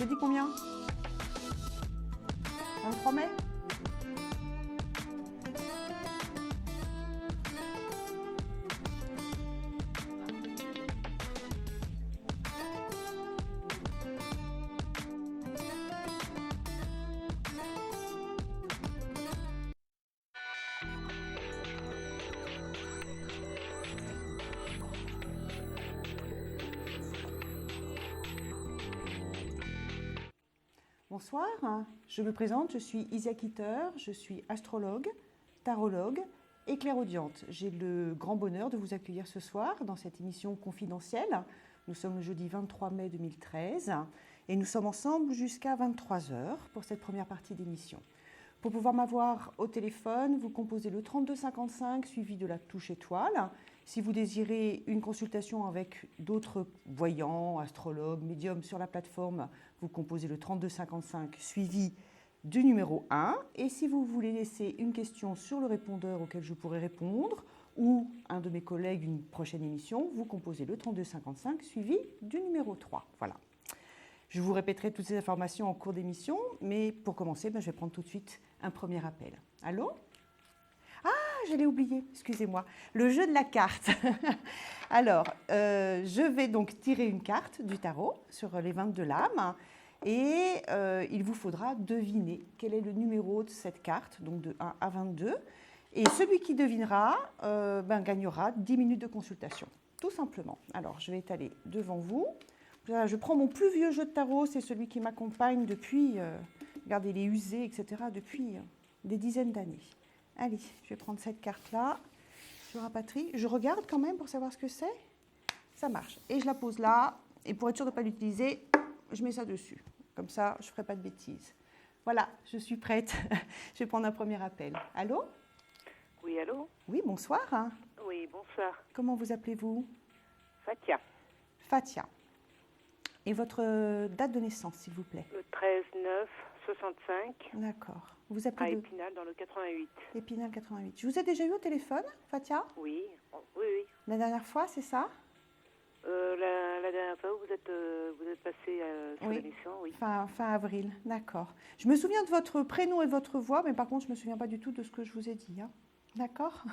Je dis combien? 23 mai? Bonsoir, je me présente, je suis Isia Kitter, je suis astrologue, tarologue et clairaudiente. J'ai le grand bonheur de vous accueillir ce soir dans cette émission confidentielle. Nous sommes le jeudi 23 mai 2013 et nous sommes ensemble jusqu'à 23 h pour cette première partie d'émission. Pour pouvoir m'avoir au téléphone, vous composez le 32 55 suivi de la touche étoile. Si vous désirez une consultation avec d'autres voyants, astrologues, médiums sur la plateforme, vous composez le 32 55 suivi du numéro 1. Et si vous voulez laisser une question sur le répondeur auquel je pourrai répondre, ou un de mes collègues une prochaine émission, vous composez le 32 55 suivi du numéro 3. Voilà. Je vous répéterai toutes ces informations en cours d'émission, mais pour commencer, je vais prendre tout de suite un premier appel. Allô ? Ah, je l'ai oublié, excusez-moi. Le jeu de la carte. Alors, je vais donc tirer une carte du tarot sur les 22 lames et il vous faudra deviner quel est le numéro de cette carte, donc de 1 à 22. Et celui qui devinera gagnera 10 minutes de consultation, tout simplement. Alors, je vais étaler devant vous. Je prends mon plus vieux jeu de tarot, c'est celui qui m'accompagne depuis, regardez, il est usé, etc., depuis des dizaines d'années. Allez, je vais prendre cette carte-là, je rapatrie, je regarde quand même pour savoir ce que c'est. Ça marche. Et je la pose là, et pour être sûr de ne pas l'utiliser, je mets ça dessus. Comme ça, je ne ferai pas de bêtises. Voilà, je suis prête. Je vais prendre un premier appel. Allô ? Oui, allô ? Oui, bonsoir. Oui, bonsoir. Comment vous appelez-vous ? Fatia. Fatia. Et votre date de naissance, s'il vous plaît? Le 13-9-65. D'accord. Vous appelez à Épinal, dans le 88. Épinal 88. Je vous ai déjà eu au téléphone, Fatia? Oui, oui. La dernière fois, c'est ça? La dernière fois, vous êtes passé sur l'émission, oui. Fin avril, d'accord. Je me souviens de votre prénom et de votre voix, mais par contre, je ne me souviens pas du tout de ce que je vous ai dit. Hein. D'accord?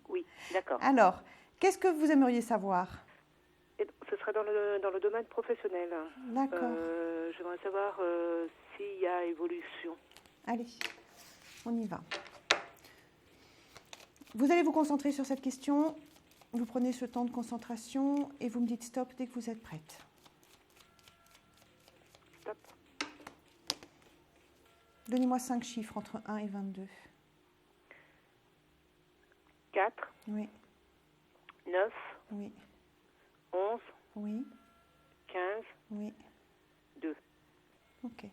Oui, d'accord. Alors, qu'est-ce que vous aimeriez savoir? Ce sera dans le domaine professionnel. D'accord. J'aimerais savoir s'il y a évolution. Allez, on y va. Vous allez vous concentrer sur cette question. Vous prenez ce temps de concentration et vous me dites stop dès que vous êtes prête. Stop. Donnez-moi 5 chiffres entre 1 et 22. 4. Oui. 9. Oui. 11. Oui. 15. Oui. 2. Ok.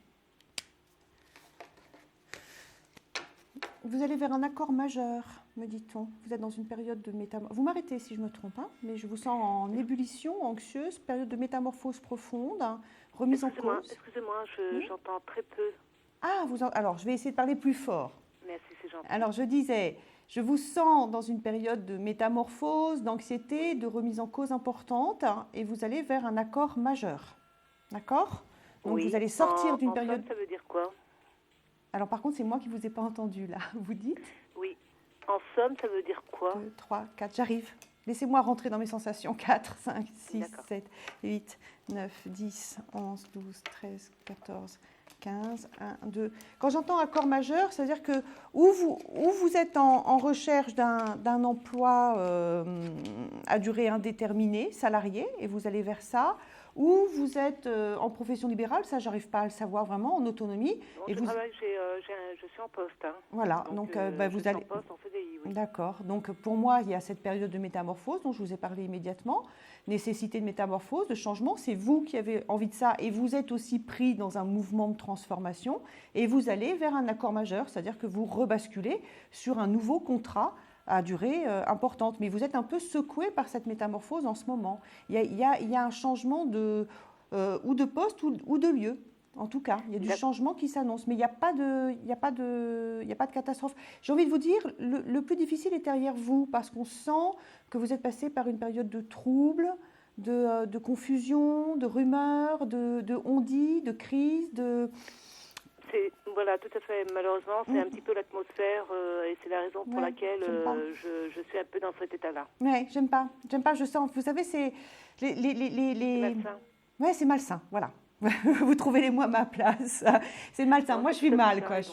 Vous allez vers un accord majeur, me dit-on. Vous êtes dans une période de métamorphose. Vous m'arrêtez si je me trompe, hein, mais je vous sens en ébullition, anxieuse, période de métamorphose profonde, remise en cause. Excusez-moi, j'entends très peu. Ah, alors je vais essayer de parler plus fort. Merci, c'est gentil. Alors je disais, je vous sens dans une période de métamorphose, d'anxiété, de remise en cause importante, et vous allez vers un accord majeur. D'accord ? Donc oui. Vous allez sortir d'une période... En somme, ça veut dire quoi ? Alors par contre, c'est moi qui ne vous ai pas entendu là. Vous dites ? Oui. En somme, ça veut dire quoi ? 2, 3, 4, j'arrive. Laissez-moi rentrer dans mes sensations. 4, 5, 6, 7, 8, 9, 10, 11, 12, 13, 14, 15, 1, 2. Quand j'entends accord majeur, c'est-à-dire que ou vous êtes en recherche d'un emploi à durée indéterminée, salarié, et vous allez vers ça, ou vous êtes en profession libérale, ça j'arrive pas à le savoir vraiment, en autonomie. Bon, et je suis en poste. Hein. Voilà, donc vous allez... en poste, en CDI, oui. D'accord, donc pour moi, il y a cette période de métamorphose dont je vous ai parlé immédiatement, nécessité de métamorphose, de changement, c'est vous qui avez envie de ça et vous êtes aussi pris dans un mouvement de transformation et vous allez vers un accord majeur, c'est-à-dire que vous rebasculez sur un nouveau contrat à durée importante. Mais vous êtes un peu secoué par cette métamorphose en ce moment. Il y a un changement ou de poste ou de lieu. En tout cas, il y a du changement qui s'annonce, mais il n'y a pas de catastrophe. J'ai envie de vous dire, le plus difficile est derrière vous, parce qu'on sent que vous êtes passé par une période de trouble, de confusion, de rumeurs, de on-dit, de crise, de... Voilà, tout à fait. Malheureusement, c'est un petit peu l'atmosphère et c'est la raison pour laquelle je suis un peu dans cet état-là. Ouais, j'aime pas, je sens, vous savez, c'est... C'est malsain. Ouais, c'est malsain, voilà. Vous trouvez les mots à ma place. C'est malsain. Moi, je suis mal, quoi. Je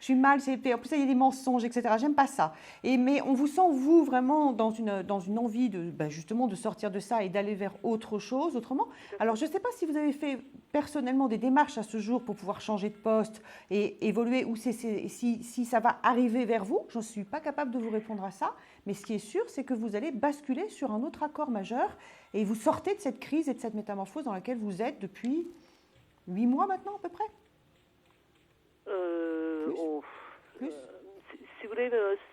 suis mal. En plus, il y a des mensonges, etc. J'aime pas ça. Mais on vous sent, vous, vraiment dans une envie justement de sortir de ça et d'aller vers autre chose, autrement. Alors, je ne sais pas si vous avez fait personnellement des démarches à ce jour pour pouvoir changer de poste et évoluer, ou si ça va arriver vers vous. Je ne suis pas capable de vous répondre à ça. Mais ce qui est sûr, c'est que vous allez basculer sur un autre accord majeur et vous sortez de cette crise et de cette métamorphose dans laquelle vous êtes depuis 8 mois maintenant, à peu près. Plus. Si vous voulez,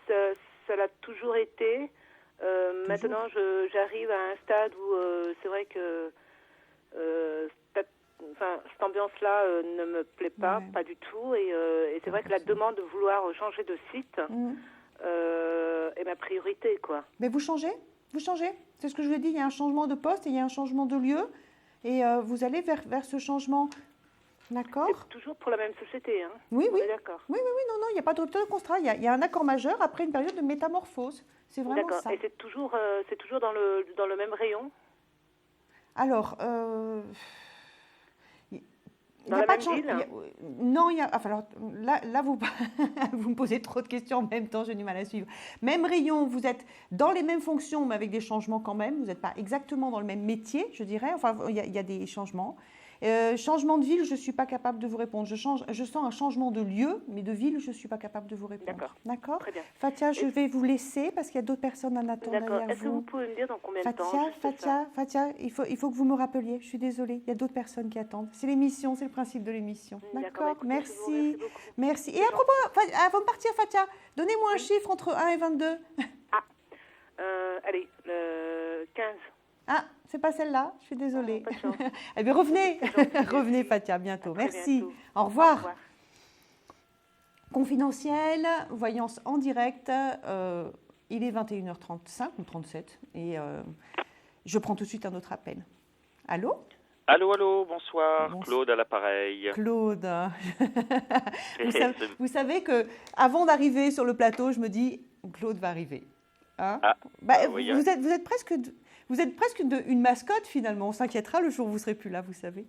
ça l'a toujours été. Maintenant, j'arrive à un stade où c'est vrai que cette ambiance-là ne me plaît pas, pas du tout. Et c'est vrai que la demande de vouloir changer de site est ma priorité, quoi. Mais vous changez. C'est ce que je vous ai dit, il y a un changement de poste et il y a un changement de lieu. Et vous allez vers ce changement. D'accord. C'est toujours pour la même société, hein. Oui. D'accord. Oui, non, il n'y a pas de rupture de contrat. Il y a un accord majeur après une période de métamorphose. C'est vraiment ça. Et c'est toujours dans le même rayon. Alors, dans la même ville. Non, alors, là vous, vous me posez trop de questions en même temps, j'ai du mal à suivre. Même rayon, vous êtes dans les mêmes fonctions, mais avec des changements quand même. Vous n'êtes pas exactement dans le même métier, je dirais. Enfin, il y a des changements. Changement de ville, je ne suis pas capable de vous répondre. Je sens un changement de lieu, mais de ville, je ne suis pas capable de vous répondre. D'accord. Très bien. Fatia, je vais vous laisser parce qu'il y a d'autres personnes en attente derrière vous. Est-ce que vous pouvez me dire dans combien de temps Fatia, il faut que vous me rappeliez. Je suis désolée, il y a d'autres personnes qui attendent. C'est l'émission, c'est le principe de l'émission. D'accord. Merci. Merci. Et à propos, avant de partir, Fatia, donnez-moi un chiffre entre 1 et 22. Allez, 15. Ah, c'est pas celle-là, je suis désolée. Pas de chance. Eh bien, revenez Fatia, bientôt. Merci. Bientôt. Au revoir. Confidentiel, voyance en direct. Il est 21h35 ou 37 et je prends tout de suite un autre appel. Allô ? Allô, bonsoir. Claude à l'appareil. Claude. Vous savez que avant d'arriver sur le plateau, je me dis Claude va arriver. Hein ? Oui, vous êtes presque... Vous êtes presque une mascotte, finalement. On s'inquiétera le jour où vous ne serez plus là, vous savez.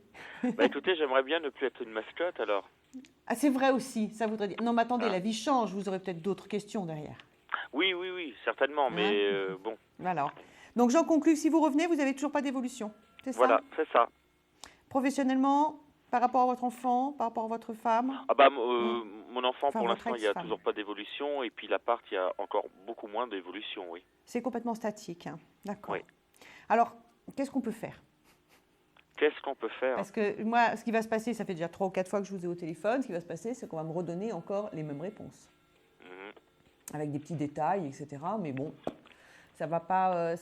Écoutez, j'aimerais bien ne plus être une mascotte, alors. Ah, c'est vrai aussi, ça voudrait dire... Non, mais attendez, la vie change, vous aurez peut-être d'autres questions derrière. Oui, certainement, mais bon. Voilà. Donc, j'en conclus, si vous revenez, vous n'avez toujours pas d'évolution, c'est ça ? Voilà, c'est ça. Professionnellement, par rapport à votre enfant, par rapport à votre femme ? Mon enfant, pour l'instant, il n'y a toujours pas d'évolution, et puis l'appart, il y a encore beaucoup moins d'évolution, oui. C'est complètement statique, hein. D'accord. Oui. Alors, qu'est-ce qu'on peut faire ? Parce que moi, ce qui va se passer, ça fait déjà 3 ou 4 fois que je vous ai au téléphone, ce qui va se passer, c'est qu'on va me redonner encore les mêmes réponses. Avec des petits détails, etc. Mais bon, ça va pas...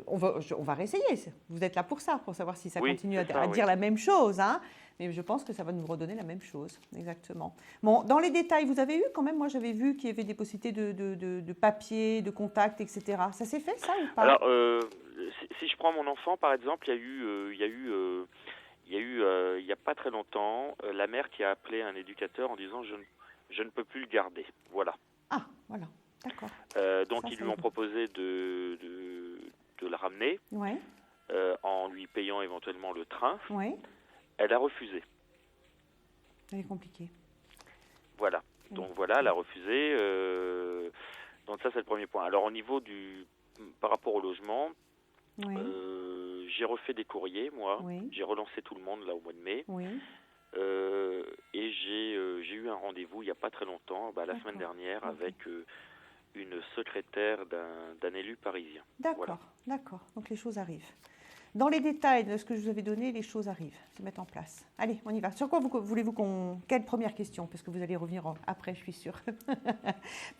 on va réessayer. Vous êtes là pour ça, pour savoir si ça continue à dire la même chose, hein. Mais je pense que ça va nous redonner la même chose, exactement. Bon, dans les détails, vous avez eu quand même, moi j'avais vu qu'il y avait des possibilités de papier, de contact, etc. Ça s'est fait, ça, ou pas ? Alors, si je prends mon enfant, par exemple, il y a pas très longtemps, la mère qui a appelé un éducateur en disant je ne peux plus le garder. Voilà. Ah, voilà, d'accord. Donc ils lui ont proposé de le ramener en lui payant éventuellement le train. Oui. Elle a refusé. Elle est compliquée. Voilà. Donc voilà, elle a refusé. Donc ça, c'est le premier point. Alors au niveau par rapport au logement, j'ai refait des courriers, moi. Oui. J'ai relancé tout le monde là au mois de mai. Oui. Et j'ai eu un rendez-vous il n'y a pas très longtemps, la semaine dernière, avec une secrétaire d'un élu parisien. D'accord, d'accord. Donc les choses arrivent. Dans les détails de ce que je vous avais donné, les choses arrivent, se mettent en place. Allez, on y va. Sur quoi voulez-vous qu'on... Quelle première question ? Parce que vous allez revenir après, je suis sûre.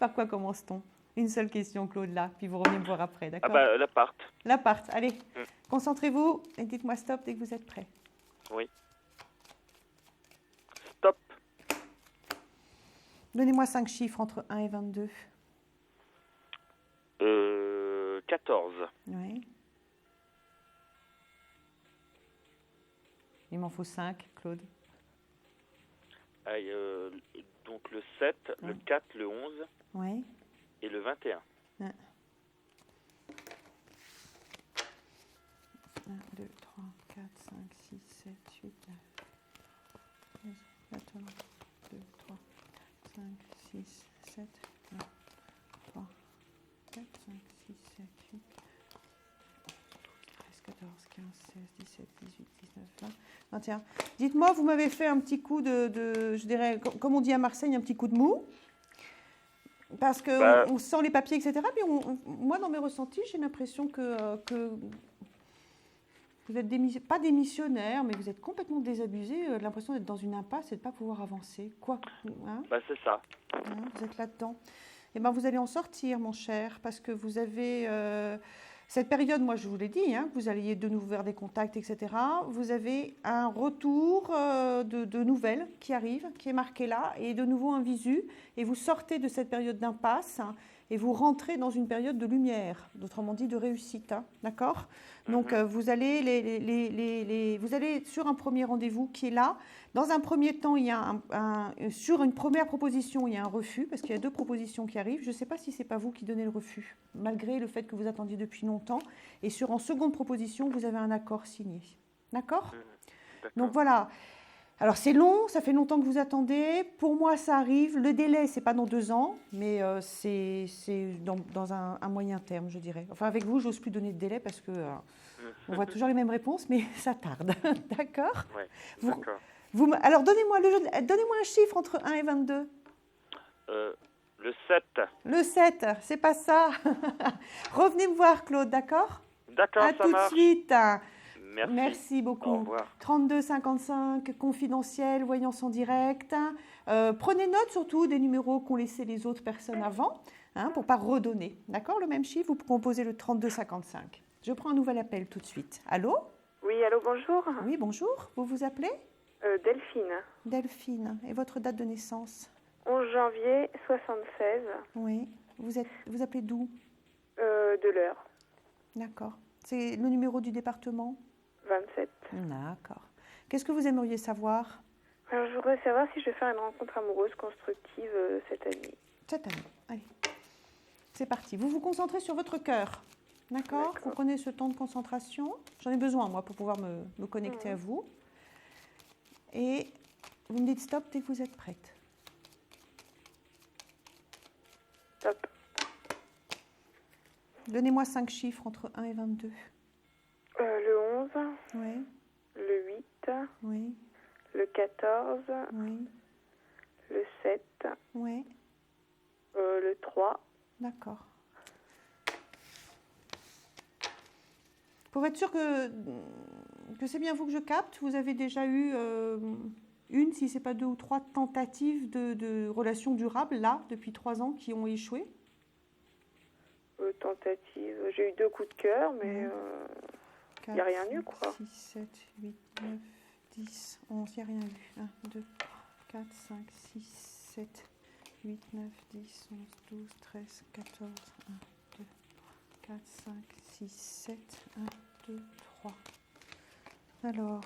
Par quoi commence-t-on ? Une seule question, Claude, là, puis vous revenez me voir après, d'accord ? L'appart. L'appart, allez. Concentrez-vous et dites-moi stop dès que vous êtes prêts. Oui. Stop. Donnez-moi 5 chiffres entre 1 et 22. 14. Oui. m'en faut 5, Claude. Donc le 7, le 4, le 11 et le 21. 1, 2, 3, 4, 5, 6, 7, 8, 9, 10, 11, 2, 3, 5, 6, 7, 1, 3, 4, 5, 6, 7, 8, 13, 14, 15, 16, 17, 18, 19, 20, 21. Dites-moi, vous m'avez fait un petit coup je dirais, comme on dit à Marseille, un petit coup de mou. Parce qu'on sent les papiers, etc. Mais moi, dans mes ressentis, j'ai l'impression que vous êtes pas démissionnaire, mais vous êtes complètement désabusé. L'impression d'être dans une impasse et de ne pas pouvoir avancer. Quoi hein c'est ça. Vous êtes là-dedans. Eh bien, vous allez en sortir, mon cher, parce que vous avez... cette période, moi, je vous l'ai dit, vous alliez de nouveau vers des contacts, etc. Vous avez un retour de nouvelles qui arrive, qui est marqué là, et de nouveau un visu. Et vous sortez de cette période d'impasse et vous rentrez dans une période de lumière, autrement dit de réussite. D'accord ? Donc, vous allez vous allez sur un premier rendez-vous qui est là. Dans un premier temps, il y a sur une première proposition, il y a un refus, parce qu'il y a 2 propositions qui arrivent. Je ne sais pas si ce n'est pas vous qui donnez le refus, malgré le fait que vous attendiez depuis longtemps. Et en seconde proposition, vous avez un accord signé. D'accord ? Donc voilà. Alors c'est long, ça fait longtemps que vous attendez. Pour moi, ça arrive. Le délai, ce n'est pas dans 2 ans, mais c'est dans un moyen terme, je dirais. Enfin, avec vous, je n'ose plus donner de délai parce qu'on voit toujours les mêmes réponses, mais ça tarde. D'accord ? D'accord. Alors, donnez-moi un chiffre entre 1 et 22. Le 7. Le 7, c'est pas ça. Revenez me voir, Claude, d'accord ? D'accord, ça marche. À tout de suite. Merci beaucoup. Au revoir. 32 55, confidentiel, voyance en direct. Prenez note surtout des numéros qu'ont laissés les autres personnes avant, pour ne pas redonner. D'accord ? Le même chiffre, vous composez le 32 55. Je prends un nouvel appel tout de suite. Allô ? Oui, allô, bonjour. Oui, bonjour. Vous vous appelez ? Delphine. Delphine. Et votre date de naissance ? 11 janvier 76. Oui. Vous appelez d'où ? De l'heure. D'accord. C'est le numéro du département ? 27. D'accord. Qu'est-ce que vous aimeriez savoir ? Alors, je voudrais savoir si je vais faire une rencontre amoureuse constructive cette année. Cette année. Allez. C'est parti. Vous vous concentrez sur votre cœur. D'accord ? Vous prenez ce temps de concentration. J'en ai besoin, moi, pour pouvoir me connecter à vous. Et vous me dites stop dès que vous êtes prête. Stop. Donnez-moi 5 chiffres entre 1 et 22. Le 11. Oui. Le 8. Oui. Le 14. Oui. Le 7. Oui. Le 3. D'accord. Pour être sûr que c'est bien vous que je capte, vous avez déjà eu une, si ce n'est pas 2 ou 3 tentatives de relations durables, là, depuis 3 ans, qui ont échoué ? Tentative. J'ai eu 2 coups de cœur, mais il n'y a rien eu, quoi. 6, 7, 8, 9, 10, 11, il n'y a rien eu. 1, 2, 3, 4, 5, 6, 7, 8, 9, 10, 11, 12, 13, 14, 1, 2, 4, 5, 6, 7, 1, 2, 3. Alors,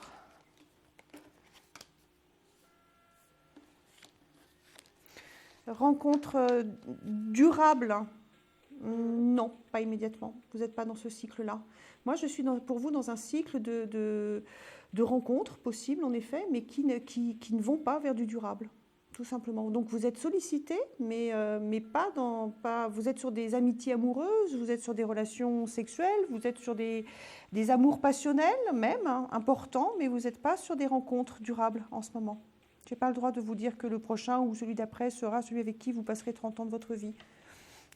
rencontre durable, non, pas immédiatement. Vous n'êtes pas dans ce cycle-là. Moi, je suis pour vous dans un cycle de rencontres possibles, en effet, mais qui ne vont pas vers du durable, tout simplement. Donc, vous êtes sollicité, mais pas. Vous êtes sur des amitiés amoureuses, vous êtes sur des relations sexuelles, vous êtes sur des amours passionnels même, importants, mais vous n'êtes pas sur des rencontres durables en ce moment. Je n'ai pas le droit de vous dire que le prochain ou celui d'après sera celui avec qui vous passerez 30 ans de votre vie.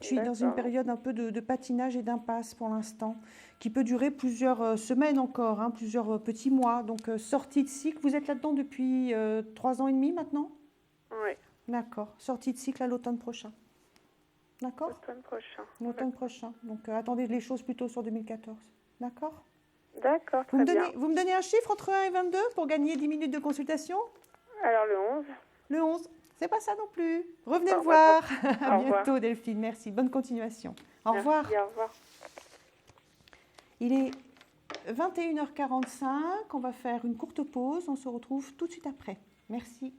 Je suis dans une période un peu de patinage et d'impasse pour l'instant, qui peut durer plusieurs semaines encore, plusieurs petits mois. Donc, sortie de cycle, vous êtes là-dedans depuis 3 ans et demi maintenant ? Oui. D'accord. Sortie de cycle à l'automne prochain. D'accord ? L'automne prochain. L'automne prochain. Donc, attendez les choses plutôt sur 2014. D'accord ? D'accord, très bien. Vous me donnez un chiffre entre 1 et 22 pour gagner 10 minutes de consultation ? Alors, le 11. Le 11. C'est pas ça non plus. Revenez me voir. À bientôt, revoir. Delphine. Merci. Bonne continuation. Au revoir. Merci, au revoir. Il est 21h45. On va faire une courte pause. On se retrouve tout de suite après. Merci.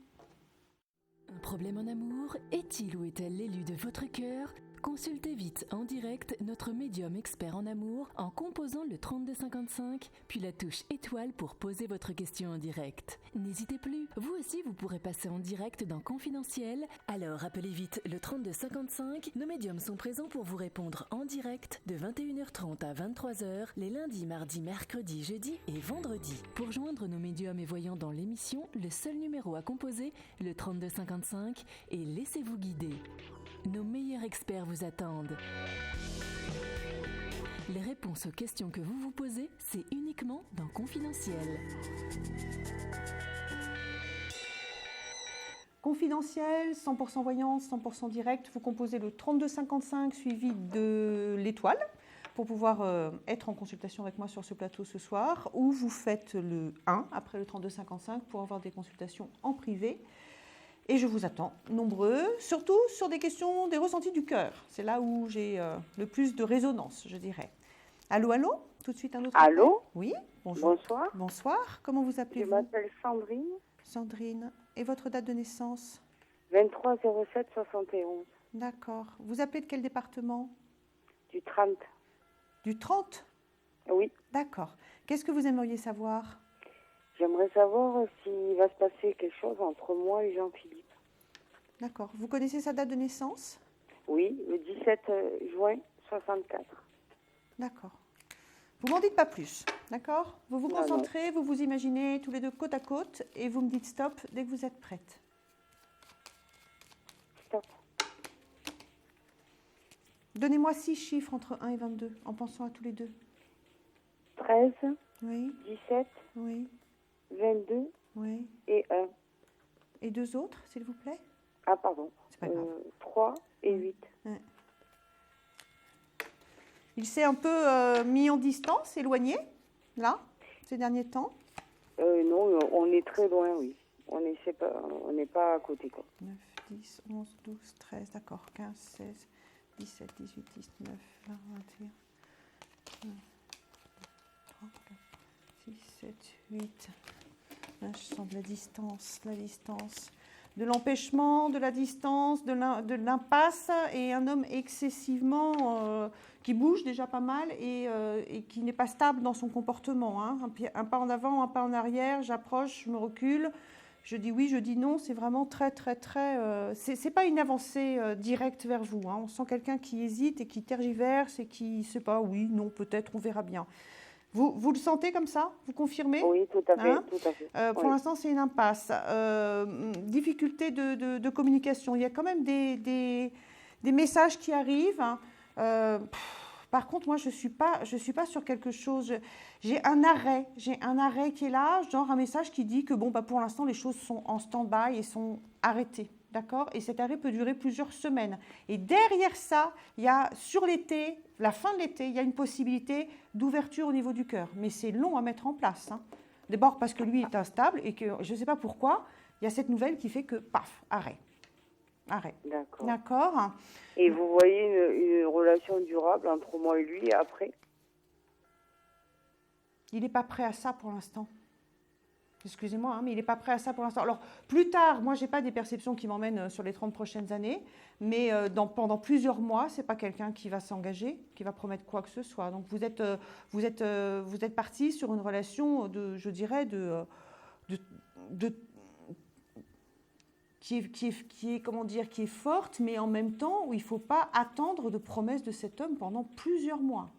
Un problème en amour? Est-il ou est-elle l'élu de votre cœur? Consultez vite en direct notre médium expert en amour en composant le 3255, puis la touche étoile pour poser votre question en direct. N'hésitez plus, vous aussi vous pourrez passer en direct dans Confidentiel. Alors appelez vite le 3255, nos médiums sont présents pour vous répondre en direct de 21h30 à 23h, les lundis, mardis, mercredis, jeudis et vendredis. Pour joindre nos médiums et voyants dans l'émission, le seul numéro à composer, le 3255, et laissez-vous guider. Nos meilleurs experts vous attendent. Les réponses aux questions que vous vous posez, c'est uniquement dans Confidentiel. Confidentiel, 100% voyance, 100% direct. Vous composez le 3255 suivi de l'étoile pour pouvoir être en consultation avec moi sur ce plateau ce soir. Ou vous faites le 1 après le 3255 pour avoir des consultations en privé. Et je vous attends nombreux, surtout sur des questions, des ressentis du cœur. C'est là où j'ai le plus de résonance, je dirais. Allô, allô? Tout de suite un autre. Allô? Oui, bonjour. Bonsoir. Bonsoir, comment vous appelez-vous? Je m'appelle Sandrine. Sandrine. Et votre date de naissance? 23 07 71. D'accord. Vous appelez de quel département? Du 30. Du 30? Oui. D'accord. Qu'est-ce que vous aimeriez savoir? J'aimerais savoir s'il va se passer quelque chose entre moi et Jean-Philippe. D'accord. Vous connaissez sa date de naissance? Oui, le 17 juin 64. D'accord. Vous m'en dites pas plus, d'accord? Vous vous concentrez, vous vous imaginez tous les deux côte à côte et vous me dites stop dès que vous êtes prête. Stop. Donnez-moi 6 chiffres entre 1 et 22 en pensant à tous les deux. 13, Oui, 17, oui, 22 oui. et 1. Et 2 autres, s'il vous plaît? Ah, pardon. C'est pas grave. 3 et 8. Ouais. Il s'est un peu mis en distance, éloigné, là, ces derniers temps? Non, on est très loin, oui. On n'est pas à côté, quoi. 9, 10, 11, 12, 13, d'accord. 15, 16, 17, 18, 19, 20, 21, 3, 4, 6, 7, 8. Là, je sens de la distance, de l'empêchement, de la distance, de l'impasse, et un homme excessivement qui bouge déjà pas mal et qui n'est pas stable dans son comportement. Hein. Un pas en avant, un pas en arrière, j'approche, je me recule, je dis oui, je dis non, c'est vraiment très, très, très... c'est pas une avancée directe vers vous. Hein. On sent quelqu'un qui hésite et qui tergiverse et qui ne sait pas, oui, non, peut-être, on verra bien. Vous le sentez comme ça? Vous confirmez? Oui, tout à fait. Hein? Tout à fait. Pour l'instant, c'est une impasse. Difficulté de communication. Il y a quand même des messages qui arrivent. Par contre, moi, je suis pas sur quelque chose. J'ai un arrêt qui est là, genre un message qui dit que bon, bah, pour l'instant, les choses sont en stand-by et sont arrêtées. D'accord? Et cet arrêt peut durer plusieurs semaines. Et derrière ça, il y a sur l'été, la fin de l'été, il y a une possibilité d'ouverture au niveau du cœur. Mais c'est long à mettre en place. Hein. D'abord parce que lui est instable et que je ne sais pas pourquoi, il y a cette nouvelle qui fait que, paf, arrêt. D'accord. D'accord? Et vous voyez une relation durable entre moi et lui après? Il n'est pas prêt à ça pour l'instant. Excusez-moi, hein, mais il n'est pas prêt à ça pour l'instant. Alors, plus tard, moi, je n'ai pas des perceptions qui m'emmènent sur les 30 prochaines années, mais pendant plusieurs mois, ce n'est pas quelqu'un qui va s'engager, qui va promettre quoi que ce soit. Donc, vous êtes parti sur une relation, je dirais, qui est forte, mais en même temps, où il ne faut pas attendre de promesses de cet homme pendant plusieurs mois.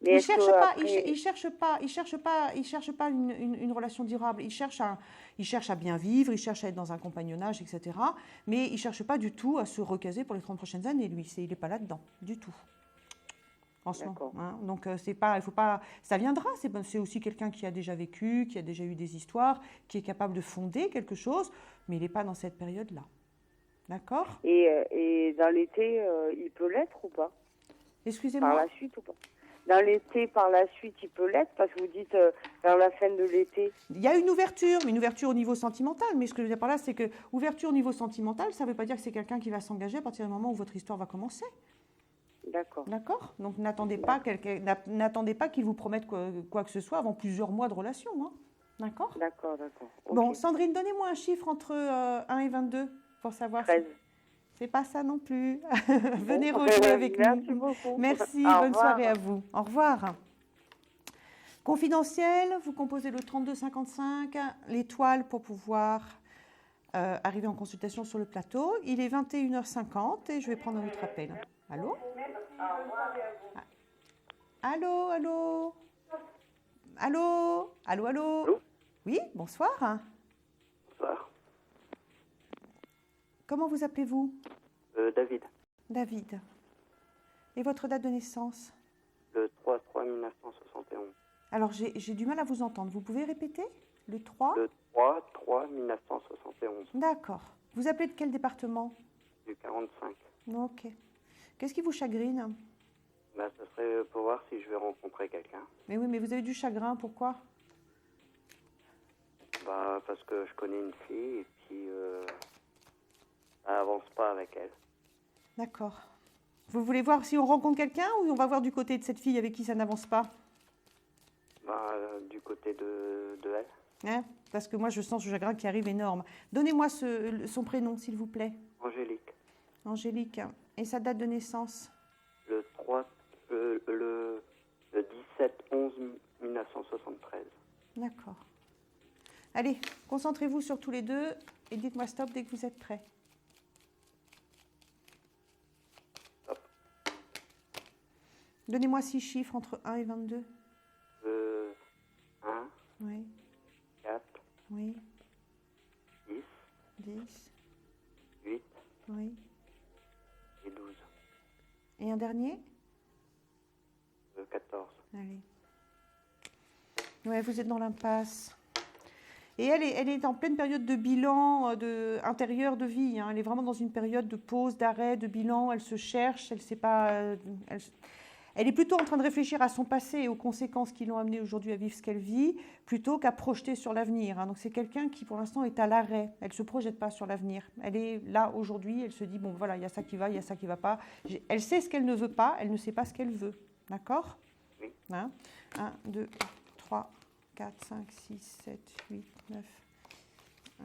Mais il cherche pas une relation durable. Il cherche à bien vivre, il cherche à être dans un compagnonnage, etc. Mais il cherche pas du tout à se recaser pour les 30 prochaines années. Lui, il n'est pas là-dedans du tout. Franchement. Hein. Donc il faut pas. Ça viendra. C'est aussi quelqu'un qui a déjà vécu, qui a déjà eu des histoires, qui est capable de fonder quelque chose, mais il n'est pas dans cette période-là. D'accord? Et dans l'été, il peut l'être ou pas? Excusez-moi. Par la suite ou pas? Dans l'été, par la suite, il peut l'être, parce que vous dites vers la fin de l'été. Il y a une ouverture, mais une ouverture au niveau sentimental. Mais ce que je veux dire par là, c'est que ouverture au niveau sentimental, ça ne veut pas dire que c'est quelqu'un qui va s'engager à partir du moment où votre histoire va commencer. D'accord. D'accord. Donc n'attendez pas qu'il vous promette quoi que ce soit avant plusieurs mois de relation. Hein. D'accord. D'accord, d'accord. Okay. Bon, Sandrine, donnez-moi un chiffre entre 1 et 22 pour savoir 13. si... C'est pas ça non plus. Venez rejouer avec nous. Merci beaucoup. Merci, bonne soirée à vous. Au revoir. Confidentiel, vous composez le 3255, l'étoile pour pouvoir arriver en consultation sur le plateau. Il est 21h50 et je vais prendre un autre appel. Allô ? Allô, allô ? Allô ? Allô, allô ? Allô ? Oui, bonsoir. Bonsoir. Comment vous appelez-vous ? David. David. Et votre date de naissance ? Le 3/3/1971. Alors, j'ai du mal à vous entendre. Vous pouvez répéter ? Le 3 ? Le 3/3/1971. D'accord. Vous appelez de quel département ? Du 45. Ok. Qu'est-ce qui vous chagrine ? Bah, ce serait pour voir si je vais rencontrer quelqu'un. Mais oui, mais vous avez du chagrin, pourquoi ? Bah, parce que je connais une fille et puis ça avance pas avec elle. D'accord. Vous voulez voir si on rencontre quelqu'un ou on va voir du côté de cette fille avec qui ça n'avance pas ? Bah, du côté de elle. Hein ? Parce que moi, je sens ce chagrin qui arrive énorme. Donnez-moi son prénom, s'il vous plaît. Angélique. Angélique. Et sa date de naissance ? Le 17/11/1973. D'accord. Allez, concentrez-vous sur tous les deux et dites-moi stop dès que vous êtes prêts. Stop. Donnez-moi 6 chiffres entre 1 et 22. 1, Oui, 4, oui, 10, 10, 8 oui. et 12. Et un dernier ? 14. Allez. Ouais, vous êtes dans l'impasse. Et elle est en pleine période de bilan intérieur de vie. Hein. Elle est vraiment dans une période de pause, d'arrêt, de bilan. Elle se cherche, elle sait pas... Elle est plutôt en train de réfléchir à son passé et aux conséquences qui l'ont amenée aujourd'hui à vivre ce qu'elle vit, plutôt qu'à projeter sur l'avenir. Hein. Donc c'est quelqu'un qui, pour l'instant, est à l'arrêt. Elle ne se projette pas sur l'avenir. Elle est là aujourd'hui, elle se dit, bon voilà, il y a ça qui va, il y a ça qui ne va pas. Elle sait ce qu'elle ne veut pas, elle ne sait pas ce qu'elle veut. D'accord ? Oui. Hein ? 1, 2, 3, 4, 5, 6, 7, 8, 9. 1,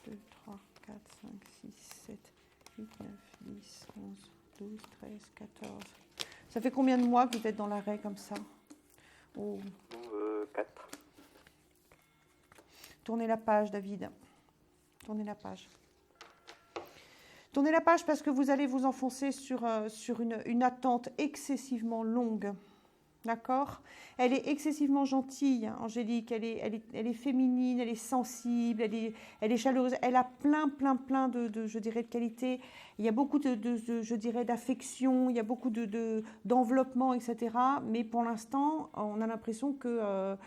2, 3, 4, 5, 6, 7, 8, 9, 10, 11, 12, 13, 14. Ça fait combien de mois que vous êtes dans l'arrêt comme ça ? Oh. 4. Tournez la page, David. Tournez la page. Tournez la page parce que vous allez vous enfoncer sur une attente excessivement longue. D'accord ? Elle est excessivement gentille, Angélique. Elle est féminine, elle est sensible, elle est chaleureuse. Elle a plein je dirais, de qualités. Il y a beaucoup je dirais, d'affection, il y a beaucoup d'enveloppement, etc. Mais pour l'instant, on a l'impression que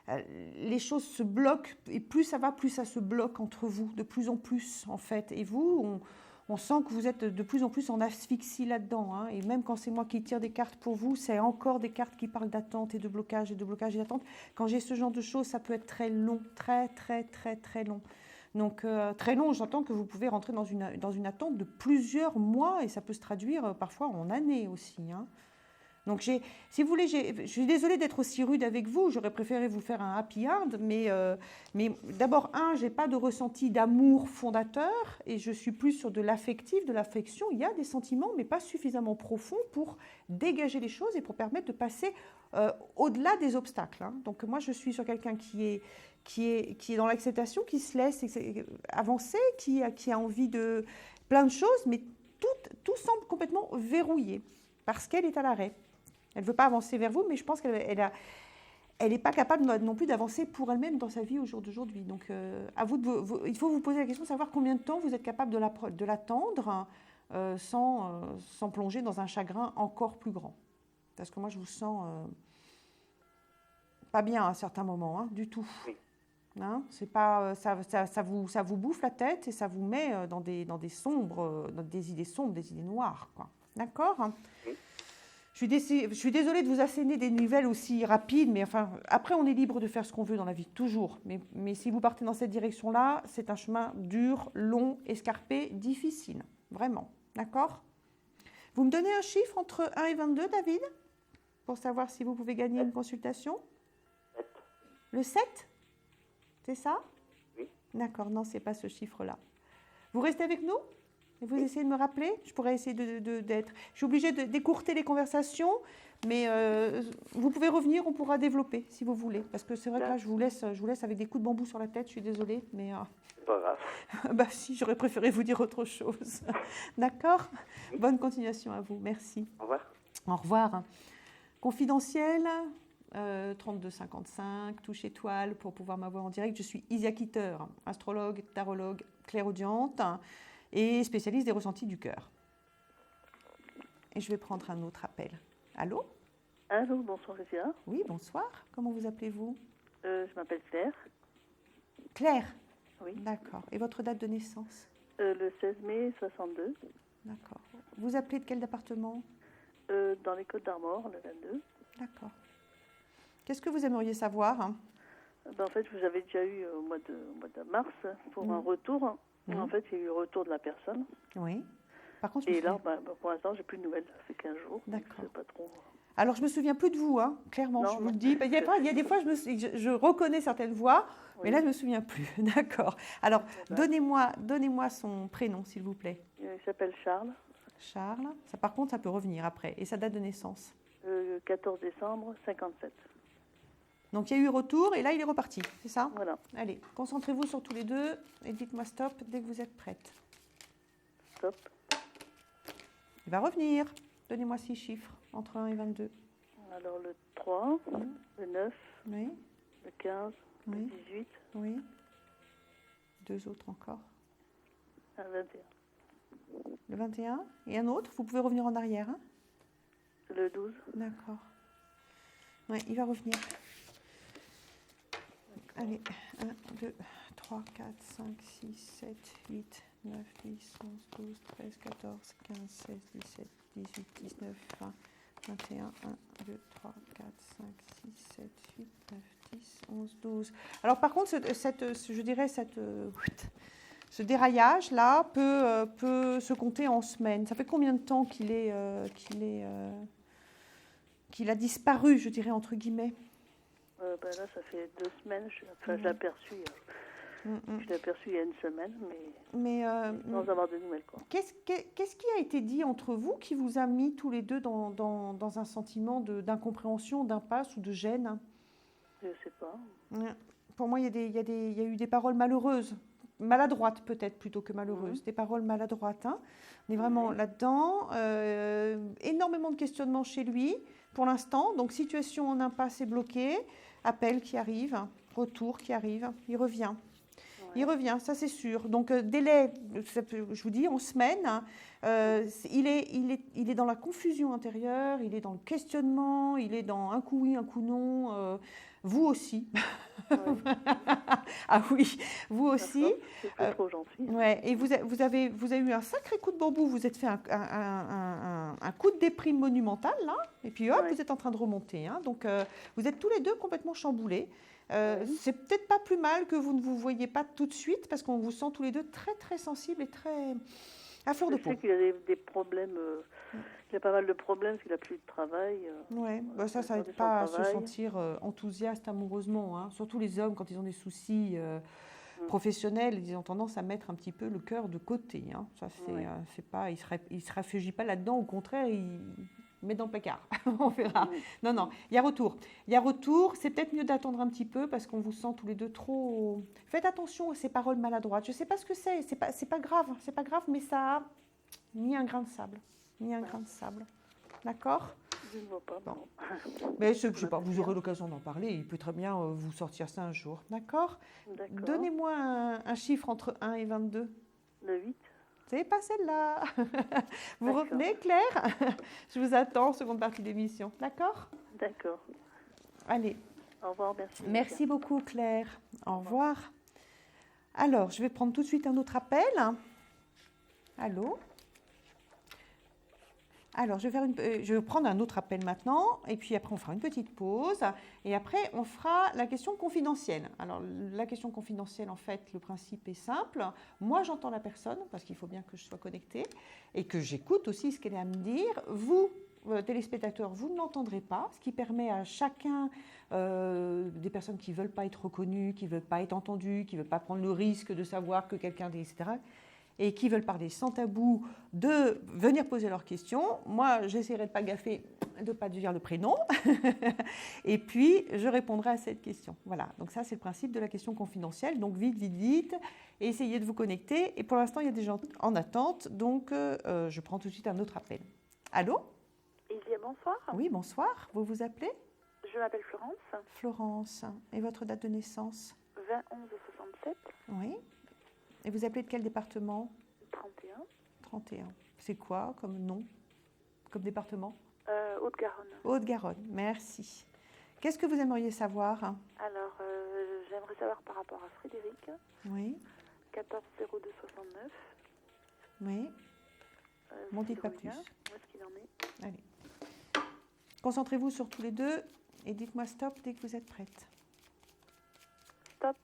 les choses se bloquent. Et plus ça va, plus ça se bloque entre vous, de plus en plus, en fait. Et vous, on sent que vous êtes de plus en plus en asphyxie là-dedans. Hein. Et même quand c'est moi qui tire des cartes pour vous, c'est encore des cartes qui parlent d'attente et de blocage et d'attente. Quand j'ai ce genre de choses, ça peut être très long, très long. Donc très long, j'entends que vous pouvez rentrer dans une attente de plusieurs mois et ça peut se traduire parfois en années aussi. Hein. Donc, si vous voulez, je suis désolée d'être aussi rude avec vous. J'aurais préféré vous faire un happy end, mais d'abord, je n'ai pas de ressenti d'amour fondateur et je suis plus sur de l'affectif, de l'affection. Il y a des sentiments, mais pas suffisamment profonds pour dégager les choses et pour permettre de passer au-delà des obstacles. Hein. Donc, moi, je suis sur quelqu'un qui est dans l'acceptation, qui se laisse avancer, qui a envie de plein de choses, mais tout semble complètement verrouillé parce qu'elle est à l'arrêt. Elle ne veut pas avancer vers vous, mais je pense qu'elle n'est pas capable non plus d'avancer pour elle-même dans sa vie au jour d'aujourd'hui. Donc, à vous il faut vous poser la question de savoir combien de temps vous êtes capable de l'attendre sans plonger dans un chagrin encore plus grand. Parce que moi, je vous sens pas bien à certains moments, hein, du tout. Hein, c'est pas, ça vous bouffe la tête et ça vous met dans des idées sombres, des idées noires, quoi. D'accord ? Je suis désolée de vous asséner des nouvelles aussi rapides, mais enfin, après, on est libre de faire ce qu'on veut dans la vie, toujours. Mais si vous partez dans cette direction-là, c'est un chemin dur, long, escarpé, difficile. Vraiment. D'accord ? Vous me donnez un chiffre entre 1 et 22, David, pour savoir si vous pouvez gagner une consultation? 7. Le 7? C'est ça? Oui. D'accord, non, ce n'est pas ce chiffre-là. Vous restez avec nous? Et vous essayez de me rappeler? Je pourrais essayer d'être... Je suis obligée d'écourter les conversations, mais vous pouvez revenir, on pourra développer si vous voulez. Parce que c'est vrai que là, je vous laisse avec des coups de bambou sur la tête, je suis désolée, mais... C'est pas grave. Bah si, j'aurais préféré vous dire autre chose. D'accord? Bonne continuation à vous, merci. Au revoir. Au revoir. Confidentiel, 3255, touche étoile pour pouvoir m'avoir en direct. Je suis Isia Kitter, astrologue, tarologue, clairaudiente et spécialiste des ressentis du cœur. Et je vais prendre un autre appel. Allô? Allô, bonsoir Isia. Oui, bonsoir. Comment vous appelez-vous? Je m'appelle Claire. Claire? Oui. D'accord. Et votre date de naissance? Le 16 mai 62. D'accord. Vous appelez de quel département? Dans les Côtes d'Armor, le 22. D'accord. Qu'est-ce que vous aimeriez savoir? En fait, vous avez déjà eu au mois de mars pour un retour. En fait, il y a eu le retour de la personne. Oui. Par contre, et là, pour l'instant, j'ai plus de nouvelles. Ça fait 15 jours. D'accord. Pas trop... Alors, je me souviens plus de vous, hein, clairement, non, je vous le dis. Il y a des fois, je reconnais certaines voix, mais là, je ne me souviens plus. D'accord. Alors, donnez-moi son prénom, s'il vous plaît. Il s'appelle Charles. Charles. Ça, par contre, ça peut revenir après. Et sa date de naissance? 14 décembre 57. Donc, il y a eu retour et là, il est reparti, c'est ça? Voilà. Allez, concentrez-vous sur tous les deux et dites-moi stop dès que vous êtes prête. Stop. Il va revenir. Donnez-moi 6 chiffres entre 1 et 22. Alors, le 3, le 9, oui. Le 15, oui. Le 18. Oui. 2 autres encore. Le 21. Le 21. Et un autre, vous pouvez revenir en arrière. Hein? Le 12. D'accord. Oui, il va revenir. Allez, 1, 2, 3, 4, 5, 6, 7, 8, 9, 10, 11, 12, 13, 14, 15, 16, 17, 18, 19, 20, 21, 1, 2, 3, 4, 5, 6, 7, 8, 9, 10, 11, 12. Alors par contre, ce déraillage-là peut se compter en semaines. Ça fait combien de temps qu'il a disparu, je dirais, entre guillemets? Là, ça fait 2 semaines. Je l'ai aperçu. Je l'ai aperçu il y a une semaine, mais sans avoir de nouvelles. Qu'est-ce qui a été dit entre vous qui vous a mis tous les deux dans un sentiment d'incompréhension, d'impasse ou de gêne? Je ne sais pas. Pour moi, il y a eu des paroles malheureuses. Maladroite peut-être plutôt que malheureuse, des paroles maladroites. Hein. On est vraiment là-dedans. Énormément de questionnements chez lui pour l'instant. Donc situation en impasse et bloquée. Appel qui arrive, retour qui arrive. Il revient. Ouais. Il revient, ça c'est sûr. Donc délai, je vous dis, en semaine, il est dans la confusion intérieure, il est dans le questionnement, il est dans un coup oui, un coup non. Vous aussi. Ouais. Ah oui, vous aussi. C'est trop gentil. Ouais. Et vous avez eu un sacré coup de bambou. Vous êtes fait un coup de déprime monumental, là. Et puis hop, vous êtes en train de remonter. Hein. Donc, vous êtes tous les deux complètement chamboulés. C'est peut-être pas plus mal que vous ne vous voyez pas tout de suite, parce qu'on vous sent tous les deux très, très sensibles et très à fleur de peau. Je sais qu'il a des problèmes... Il a pas mal de problèmes, parce qu'il n'a plus de travail. Oui, ça n'aide pas à se sentir enthousiaste amoureusement. Hein. Surtout les hommes, quand ils ont des soucis professionnels, ils ont tendance à mettre un petit peu le cœur de côté. Hein. Ça, c'est pas, il ne se réfugie pas là-dedans, au contraire, il met dans le placard. On verra. Non, il y a retour. Il y a retour. C'est peut-être mieux d'attendre un petit peu, parce qu'on vous sent tous les deux trop... Faites attention à ces paroles maladroites. Je ne sais pas ce que c'est. C'est pas grave. C'est pas grave, mais ça a mis un grain de sable. Grain de sable. D'accord? Je ne vois pas. Bon. Mais je ne sais pas, vous aurez l'occasion d'en parler. Il peut très bien vous sortir ça un jour. D'accord? Donnez-moi un chiffre entre 1 et 22. Le 8. C'est pas celle-là. Vous revenez, Claire? Je vous attends, seconde partie d'émission. D'accord? D'accord. Allez. Au revoir, merci. Merci beaucoup, Claire. Au revoir. Alors, je vais prendre tout de suite un autre appel. Allô? Alors, je vais prendre un autre appel maintenant, et puis après, on fera une petite pause, et après, on fera la question confidentielle. Alors, la question confidentielle, en fait, le principe est simple. Moi, j'entends la personne, parce qu'il faut bien que je sois connectée, et que j'écoute aussi ce qu'elle a à me dire. Vous, téléspectateurs, vous ne l'entendrez pas, ce qui permet à chacun, des personnes qui ne veulent pas être reconnues, qui ne veulent pas être entendues, qui ne veulent pas prendre le risque de savoir que quelqu'un dit, etc., et qui veulent parler sans tabou, de venir poser leurs questions. Moi, j'essaierai de ne pas gaffer, de ne pas dire le prénom. Et puis, je répondrai à cette question. Voilà, donc ça, c'est le principe de la question confidentielle. Donc, vite, essayez de vous connecter. Et pour l'instant, il y a des gens en attente, donc je prends tout de suite un autre appel. Allô ? Isia, bonsoir. Oui, bonsoir. Vous vous appelez ? Je m'appelle Florence. Florence. Et votre date de naissance ? 20-11-67. Oui. Et vous appelez de quel département ? 31. 31. C'est quoi comme nom ? Comme département ? Haute-Garonne. Haute-Garonne, merci. Qu'est-ce que vous aimeriez savoir ? Alors, j'aimerais savoir par rapport à Frédéric. Oui. 14-02-69. Oui. M'en dites pas plus. Où est-ce qu'il en est ? Allez. Concentrez-vous sur tous les deux et dites-moi stop dès que vous êtes prête. Stop.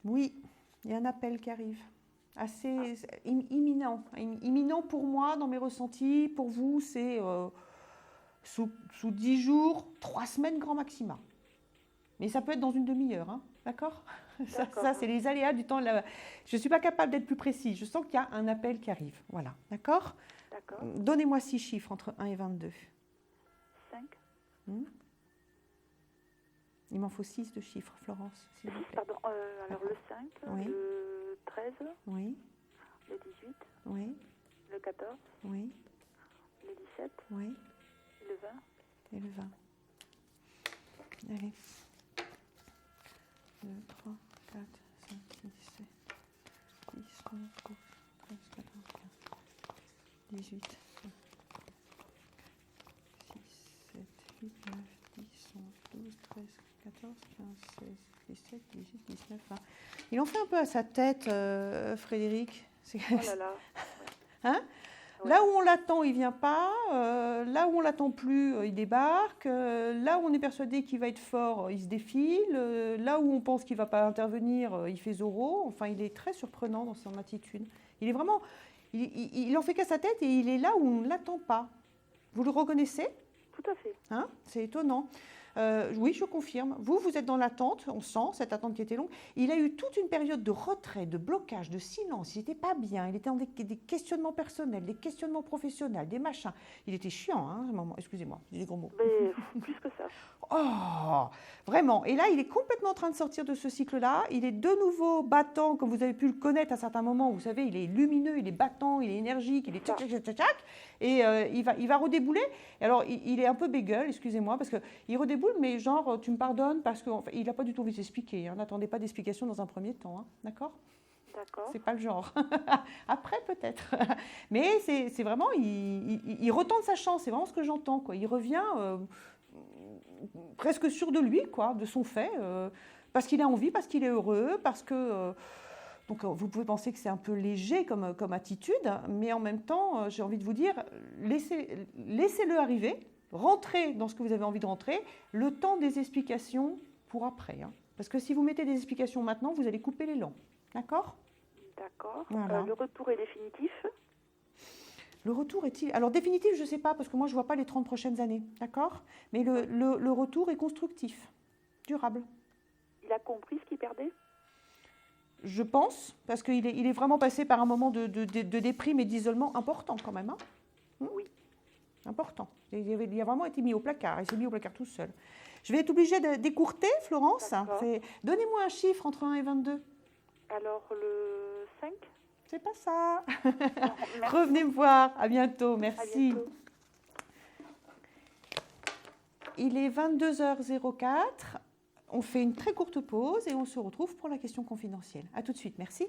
Oui, il y a un appel qui arrive, assez imminent. Imminent pour moi, dans mes ressentis. Pour vous, c'est sous 10 jours, 3 semaines grand maximum. Mais ça peut être dans une demi-heure, hein, d'accord ? Ça, c'est les aléas du temps. Je ne suis pas capable d'être plus précise. Je sens qu'il y a un appel qui arrive. Voilà, d'accord ? D'accord. Donnez-moi 6 chiffres entre 1 et 22. 5. Il m'en faut 6 de chiffres, Florence, s'il vous plaît. Pardon, alors le 5, oui. Le 13, oui. Le 18, oui. Le 14, oui. Le 17, oui. Le 20. Et le 20. Allez. 2, 3, 4, 5, 6, 7, 10, 11, 12, 13, 14, 15, 18, 6, 7, 8, 9, 10, 11, 12, 13, 14, 15, 16, 17, 18, 19, 20. Il en fait un peu à sa tête, Frédéric. Oh là là. Hein ? Ouais. Là où on l'attend, il ne vient pas. Là où on ne l'attend plus, il débarque. Là où on est persuadé qu'il va être fort, il se défile. Là où on pense qu'il ne va pas intervenir, il fait zéro. Enfin, il est très surprenant dans son attitude. Il est vraiment... Il en fait qu'à sa tête et il est là où on ne l'attend pas. Vous le reconnaissez ? Tout à fait. Hein ? C'est étonnant. Oui, je confirme. Vous êtes dans l'attente, on sent cette attente qui était longue. Il a eu toute une période de retrait, de blocage, de silence. Il n'était pas bien. Il était dans des questionnements personnels, des questionnements professionnels, des machins. Il était chiant, hein, à un moment. Excusez-moi, j'ai des gros mots. Mais plus que ça. Oh, vraiment. Et là, il est complètement en train de sortir de ce cycle-là. Il est de nouveau battant, comme vous avez pu le connaître à certains moments. Vous savez, il est lumineux, il est battant, il est énergique, il est tchac, tchac, tchac, tchac. Et il va redébouler. Et alors, il est un peu bégueule, excusez-moi, parce qu'il redéboule, mais genre, tu me pardonnes, parce qu'il n'a pas du tout envie de s'expliquer. Hein. N'attendez pas d'explication dans un premier temps, hein. D'accord ? D'accord. C'est pas le genre. Après, peut-être. Mais c'est vraiment, il retente sa chance. C'est vraiment ce que j'entends, quoi. Il revient presque sûr de lui, quoi, de son fait, parce qu'il a envie, parce qu'il est heureux, parce que... donc, vous pouvez penser que c'est un peu léger comme attitude, mais en même temps, j'ai envie de vous dire, laissez-le arriver, rentrez dans ce que vous avez envie de rentrer, le temps des explications pour après. Hein. Parce que si vous mettez des explications maintenant, vous allez couper l'élan. D'accord ? D'accord. Voilà. Le retour est définitif ? Le retour est-il... Alors, définitif, je ne sais pas, parce que moi, je ne vois pas les 30 prochaines années. D'accord ? Mais le retour est constructif, durable. Il a compris ce qu'il perdait ? Je pense, parce qu'il est vraiment passé par un moment de déprime et d'isolement important quand même. Hein. Oui. Important. Il a vraiment été mis au placard. Il s'est mis au placard tout seul. Je vais être obligée d'écourter, Florence. Donnez-moi un chiffre entre 1 et 22. Alors, le 5 ? C'est pas ça. Revenez me voir. À bientôt. Merci. À bientôt. Il est 22h04. On fait une très courte pause et on se retrouve pour la question confidentielle. À tout de suite. Merci.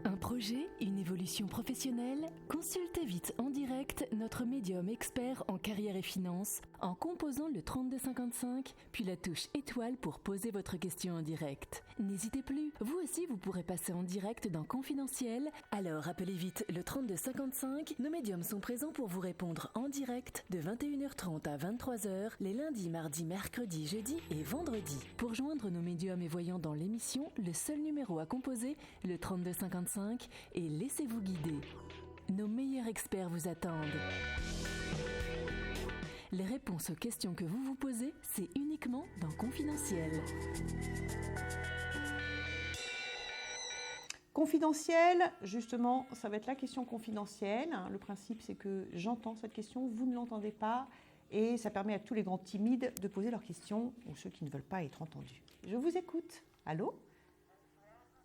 Un projet, une évolution professionnelle? Consultez vite en direct notre médium expert en carrière et finance en composant le 3255 puis la touche étoile pour poser votre question en direct. N'hésitez plus, vous aussi vous pourrez passer en direct dans Confidentiel, alors appelez vite le 3255. Nos médiums sont présents pour vous répondre en direct de 21h30 à 23h les lundis, mardis, mercredis, jeudis et vendredis. Pour joindre nos médiums et voyants dans l'émission, le seul numéro à composer, le 3255, et laissez-vous guider. Nos meilleurs experts vous attendent. Les réponses aux questions que vous vous posez, c'est uniquement dans Confidentiel. Confidentiel, justement, ça va être la question confidentielle. Le principe, c'est que j'entends cette question, vous ne l'entendez pas, et ça permet à tous les grands timides de poser leurs questions, ou ceux qui ne veulent pas être entendus. Je vous écoute. Allô ?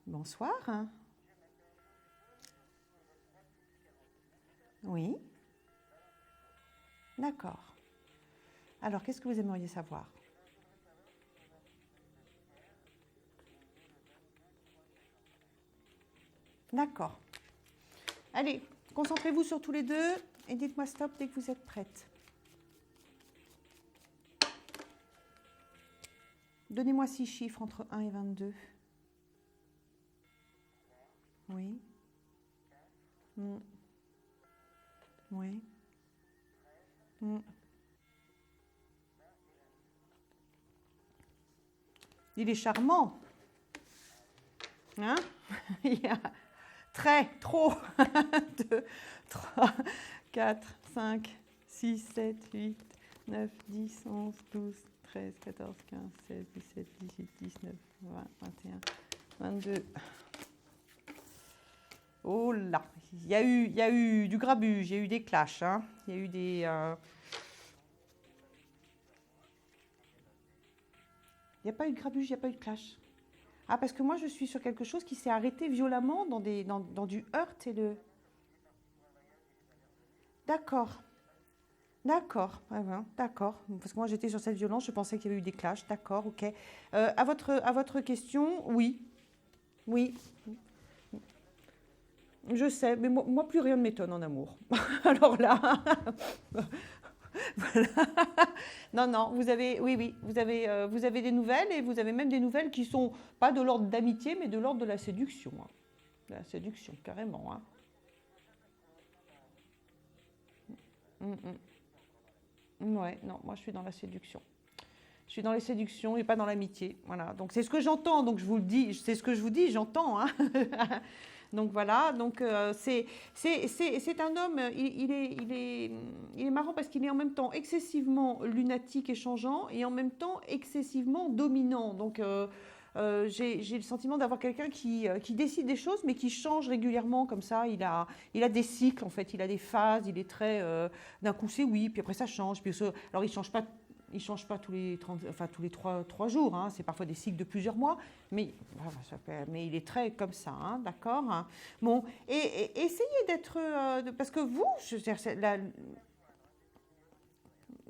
Bonsoir. Oui. D'accord. Alors, qu'est-ce que vous aimeriez savoir ? D'accord. Allez, concentrez-vous sur tous les deux et dites-moi stop dès que vous êtes prête. Donnez-moi 6 chiffres entre 1 et 22. Oui. Oui. Il est charmant. Hein? Il y a trop. 2, 3, 4, 5, 6, 7, 8, 9, 10, 11, 12, 13, 14, 15, 16, 17, 18, 19, 20, 21, 22. Oh là, il y a eu du grabuge, il y a eu des clashs, hein. Il y a eu des... Il n'y a pas eu de grabuge, il n'y a pas eu de clash. Ah, parce que moi, je suis sur quelque chose qui s'est arrêté violemment dans du heurt et de... D'accord. D'accord. D'accord. Parce que moi, j'étais sur cette violence, je pensais qu'il y avait eu des clashs. D'accord, ok. À votre question, oui. Oui. Je sais, mais moi, plus rien ne m'étonne en amour. Alors là... Voilà. Non, vous avez des nouvelles et vous avez même des nouvelles qui sont pas de l'ordre d'amitié, mais de l'ordre de la séduction. Hein. De la séduction, carrément. Hein. Ouais, non, moi je suis dans la séduction. Je suis dans les séductions et pas dans l'amitié. Voilà, donc c'est ce que j'entends, donc je vous le dis, c'est ce que je vous dis, j'entends. Hein. Donc voilà, donc c'est un homme, il est marrant parce qu'il est en même temps excessivement lunatique et changeant et en même temps excessivement dominant. Donc j'ai le sentiment d'avoir quelqu'un qui décide des choses mais qui change régulièrement comme ça. Il a des cycles en fait, il a des phases, il est très... d'un coup c'est oui, puis après ça change. Puis alors il ne change pas tous les 3 jours, hein, c'est parfois des cycles de plusieurs mois, mais il est très comme ça, hein, d'accord hein. Bon, et essayez d'être... parce que vous,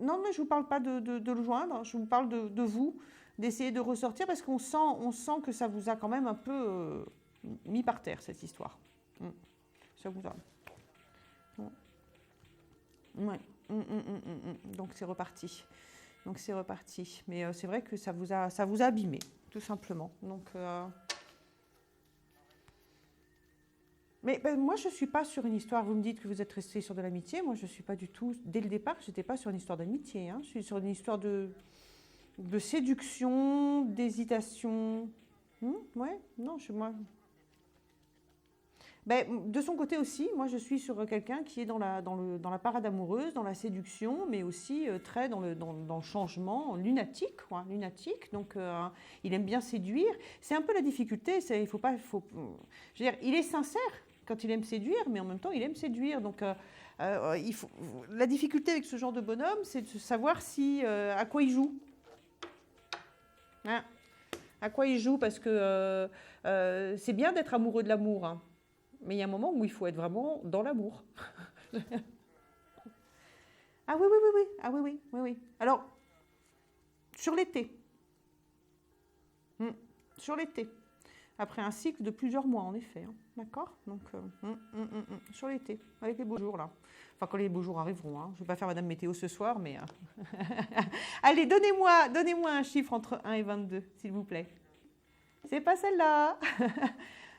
non, mais je ne vous parle pas de le joindre, je vous parle de vous, d'essayer de ressortir, parce qu'on sent que ça vous a quand même un peu mis par terre, cette histoire. Ça vous a... Ouais. Donc c'est reparti. Mais c'est vrai que ça vous a abîmé, tout simplement. Donc, mais moi, je ne suis pas sur une histoire... Vous me dites que vous êtes resté sur de l'amitié. Moi, je ne suis pas du tout... Dès le départ, je n'étais pas sur une histoire d'amitié. Hein. Je suis sur une histoire de séduction, d'hésitation. Ouais, non, moi... de son côté aussi, moi je suis sur quelqu'un qui est dans la parade amoureuse, dans la séduction, mais aussi très dans le changement lunatique, quoi, lunatique. Donc il aime bien séduire. C'est un peu la difficulté. Je veux dire, il est sincère quand il aime séduire, mais en même temps il aime séduire. Donc la difficulté avec ce genre de bonhomme, c'est de savoir à quoi il joue. Hein, à quoi il joue, parce que c'est bien d'être amoureux de l'amour. Hein. Mais il y a un moment où il faut être vraiment dans l'amour. Ah oui. Ah oui. Alors, sur l'été. Sur l'été. après un cycle de plusieurs mois, en effet. Hein. D'accord? Donc, sur l'été, avec les beaux jours, là. Enfin, quand les beaux jours arriveront. Hein. Je ne vais pas faire Madame Météo ce soir, mais... Allez, donnez-moi un chiffre entre 1 et 22, s'il vous plaît. C'est pas celle-là.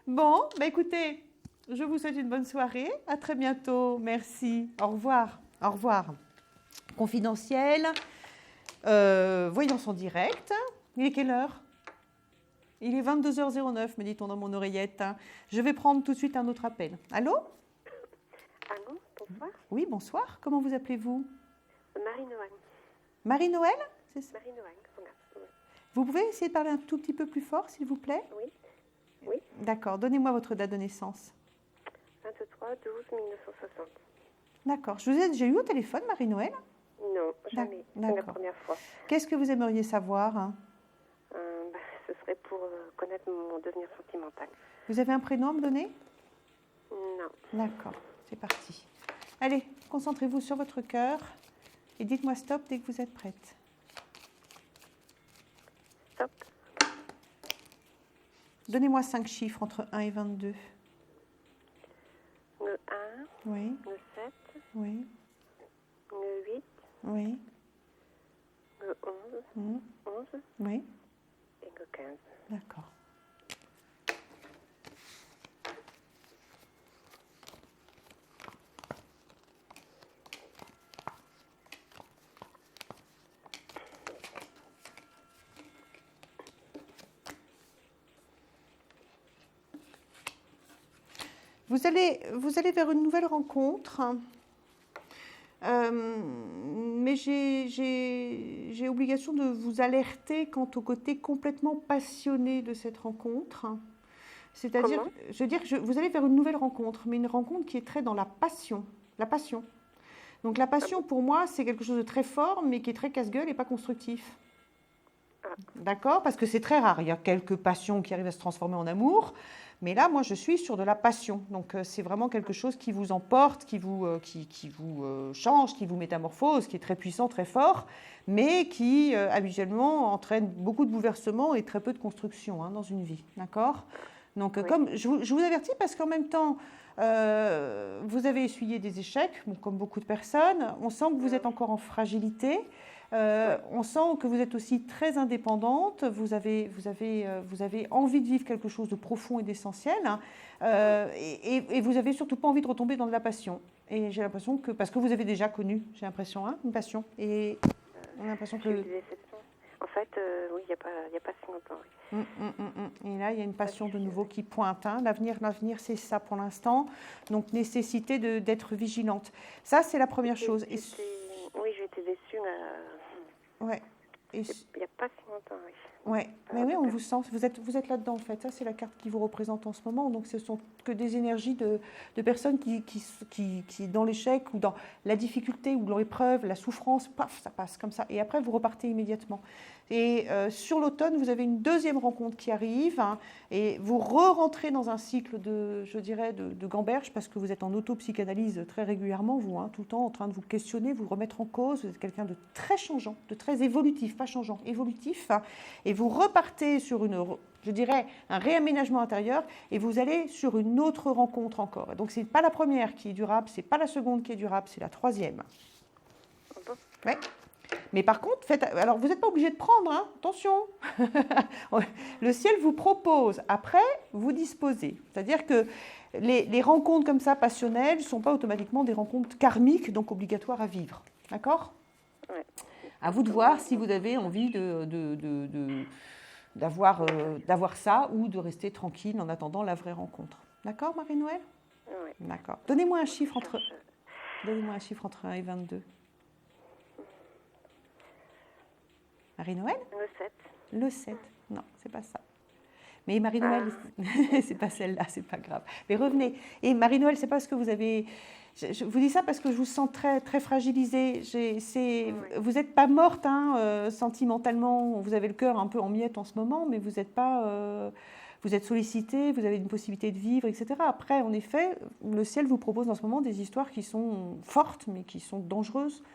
Bon, bah écoutez, je vous souhaite une bonne soirée. À très bientôt. Merci. Au revoir. Au revoir. Confidentiel. Voyance en direct. Il est quelle heure? Il est 22h09, me dit-on dans mon oreillette. Je vais prendre tout de suite un autre appel. Allô? Allô, bonsoir. Oui, bonsoir. Comment vous appelez-vous? Marie-Noël. Marie-Noël? C'est ça? Marie-Noël, voilà. Oui. Vous pouvez essayer de parler un tout petit peu plus fort, s'il vous plaît? Oui. Oui. D'accord. Donnez-moi votre date de naissance. 23/12/1960. D'accord. Je vous ai déjà eu au téléphone, Marie-Noël? Non, jamais. C'est la première fois. Qu'est-ce que vous aimeriez savoir, hein? Ce serait pour connaître mon devenir sentimental. Vous avez un prénom à me donner? Non. D'accord, c'est parti. Allez, concentrez-vous sur votre cœur et dites-moi stop dès que vous êtes prête. Stop. Donnez-moi 5 chiffres entre 1 et 22. Le 1, oui. Le 7, oui. Le 8, oui. Le 11, 11 oui. et le 15. D'accord. Vous allez vers une nouvelle rencontre, mais j'ai obligation de vous alerter quant au côté complètement passionné de cette rencontre. C'est-à-dire, vous allez vers une nouvelle rencontre, mais une rencontre qui est très dans la passion. La passion. Donc la passion, pour moi, c'est quelque chose de très fort, mais qui est très casse-gueule et pas constructif. D'accord? Parce que c'est très rare. Il y a quelques passions qui arrivent à se transformer en amour. Mais là, moi, je suis sur de la passion. Donc, c'est vraiment quelque chose qui vous emporte, qui vous change, qui vous métamorphose, qui est très puissant, très fort, mais qui, habituellement, entraîne beaucoup de bouleversements et très peu de construction dans une vie. D'accord? Donc, comme je vous avertis, parce qu'en même temps, vous avez essuyé des échecs, comme beaucoup de personnes. On sent que vous êtes encore en fragilité. On sent que vous êtes aussi très indépendante, vous avez envie de vivre quelque chose de profond et d'essentiel, et vous n'avez surtout pas envie de retomber dans de la passion. Et j'ai l'impression que, parce que vous avez déjà connu, j'ai l'impression, une passion, et on a l'impression que... En fait, oui, il n'y a pas si longtemps. Et là, il y a une passion de nouveau qui pointe. L'avenir, c'est ça pour l'instant. Donc, nécessité d'être vigilante. Ça, c'est la première chose. Oui, j'ai été déçue. Ouais. Il n'y a pas si longtemps, oui. Ouais. Mais oui, on vous sent. Vous êtes là-dedans, en fait. Ça, c'est la carte qui vous représente en ce moment. Donc, ce sont que des énergies de personnes qui, dans l'échec ou dans la difficulté ou dans l'épreuve, la souffrance, paf, ça passe comme ça. Et après, vous repartez immédiatement. Et sur l'automne, vous avez une deuxième rencontre qui arrive, et vous rentrez dans un cycle de gamberge, parce que vous êtes en auto-psychanalyse très régulièrement, vous, tout le temps en train de vous questionner, vous remettre en cause. Vous êtes quelqu'un de très changeant, de très évolutif, pas changeant, évolutif, et vous repartez sur un réaménagement intérieur, et vous allez sur une autre rencontre encore. Donc, ce n'est pas la première qui est durable, ce n'est pas la seconde qui est durable, c'est la troisième. Ouais. Mais par contre, alors vous n'êtes pas obligé de prendre, attention. Le ciel vous propose, après, vous disposez. C'est-à-dire que les rencontres comme ça, passionnelles, ne sont pas automatiquement des rencontres karmiques, donc obligatoires à vivre. D'accord? Ouais. À vous de voir si vous avez envie d'avoir ça ou de rester tranquille en attendant la vraie rencontre. D'accord, Marie-Noël? Oui. D'accord. Donnez-moi un chiffre entre 1 et 22. Marie-Noël? Le 7. Le 7. Non, c'est pas ça. Mais Marie-Noël, c'est pas celle-là, c'est pas grave. Mais revenez. Et Marie-Noël, c'est parce que vous avez... Je vous dis ça parce que je vous sens très, très fragilisée. Vous n'êtes pas morte sentimentalement. Vous avez le cœur un peu en miettes en ce moment, mais vous n'êtes pas... vous êtes sollicité, vous avez une possibilité de vivre, etc. Après, en effet, le ciel vous propose en ce moment des histoires qui sont fortes, mais qui sont dangereuses.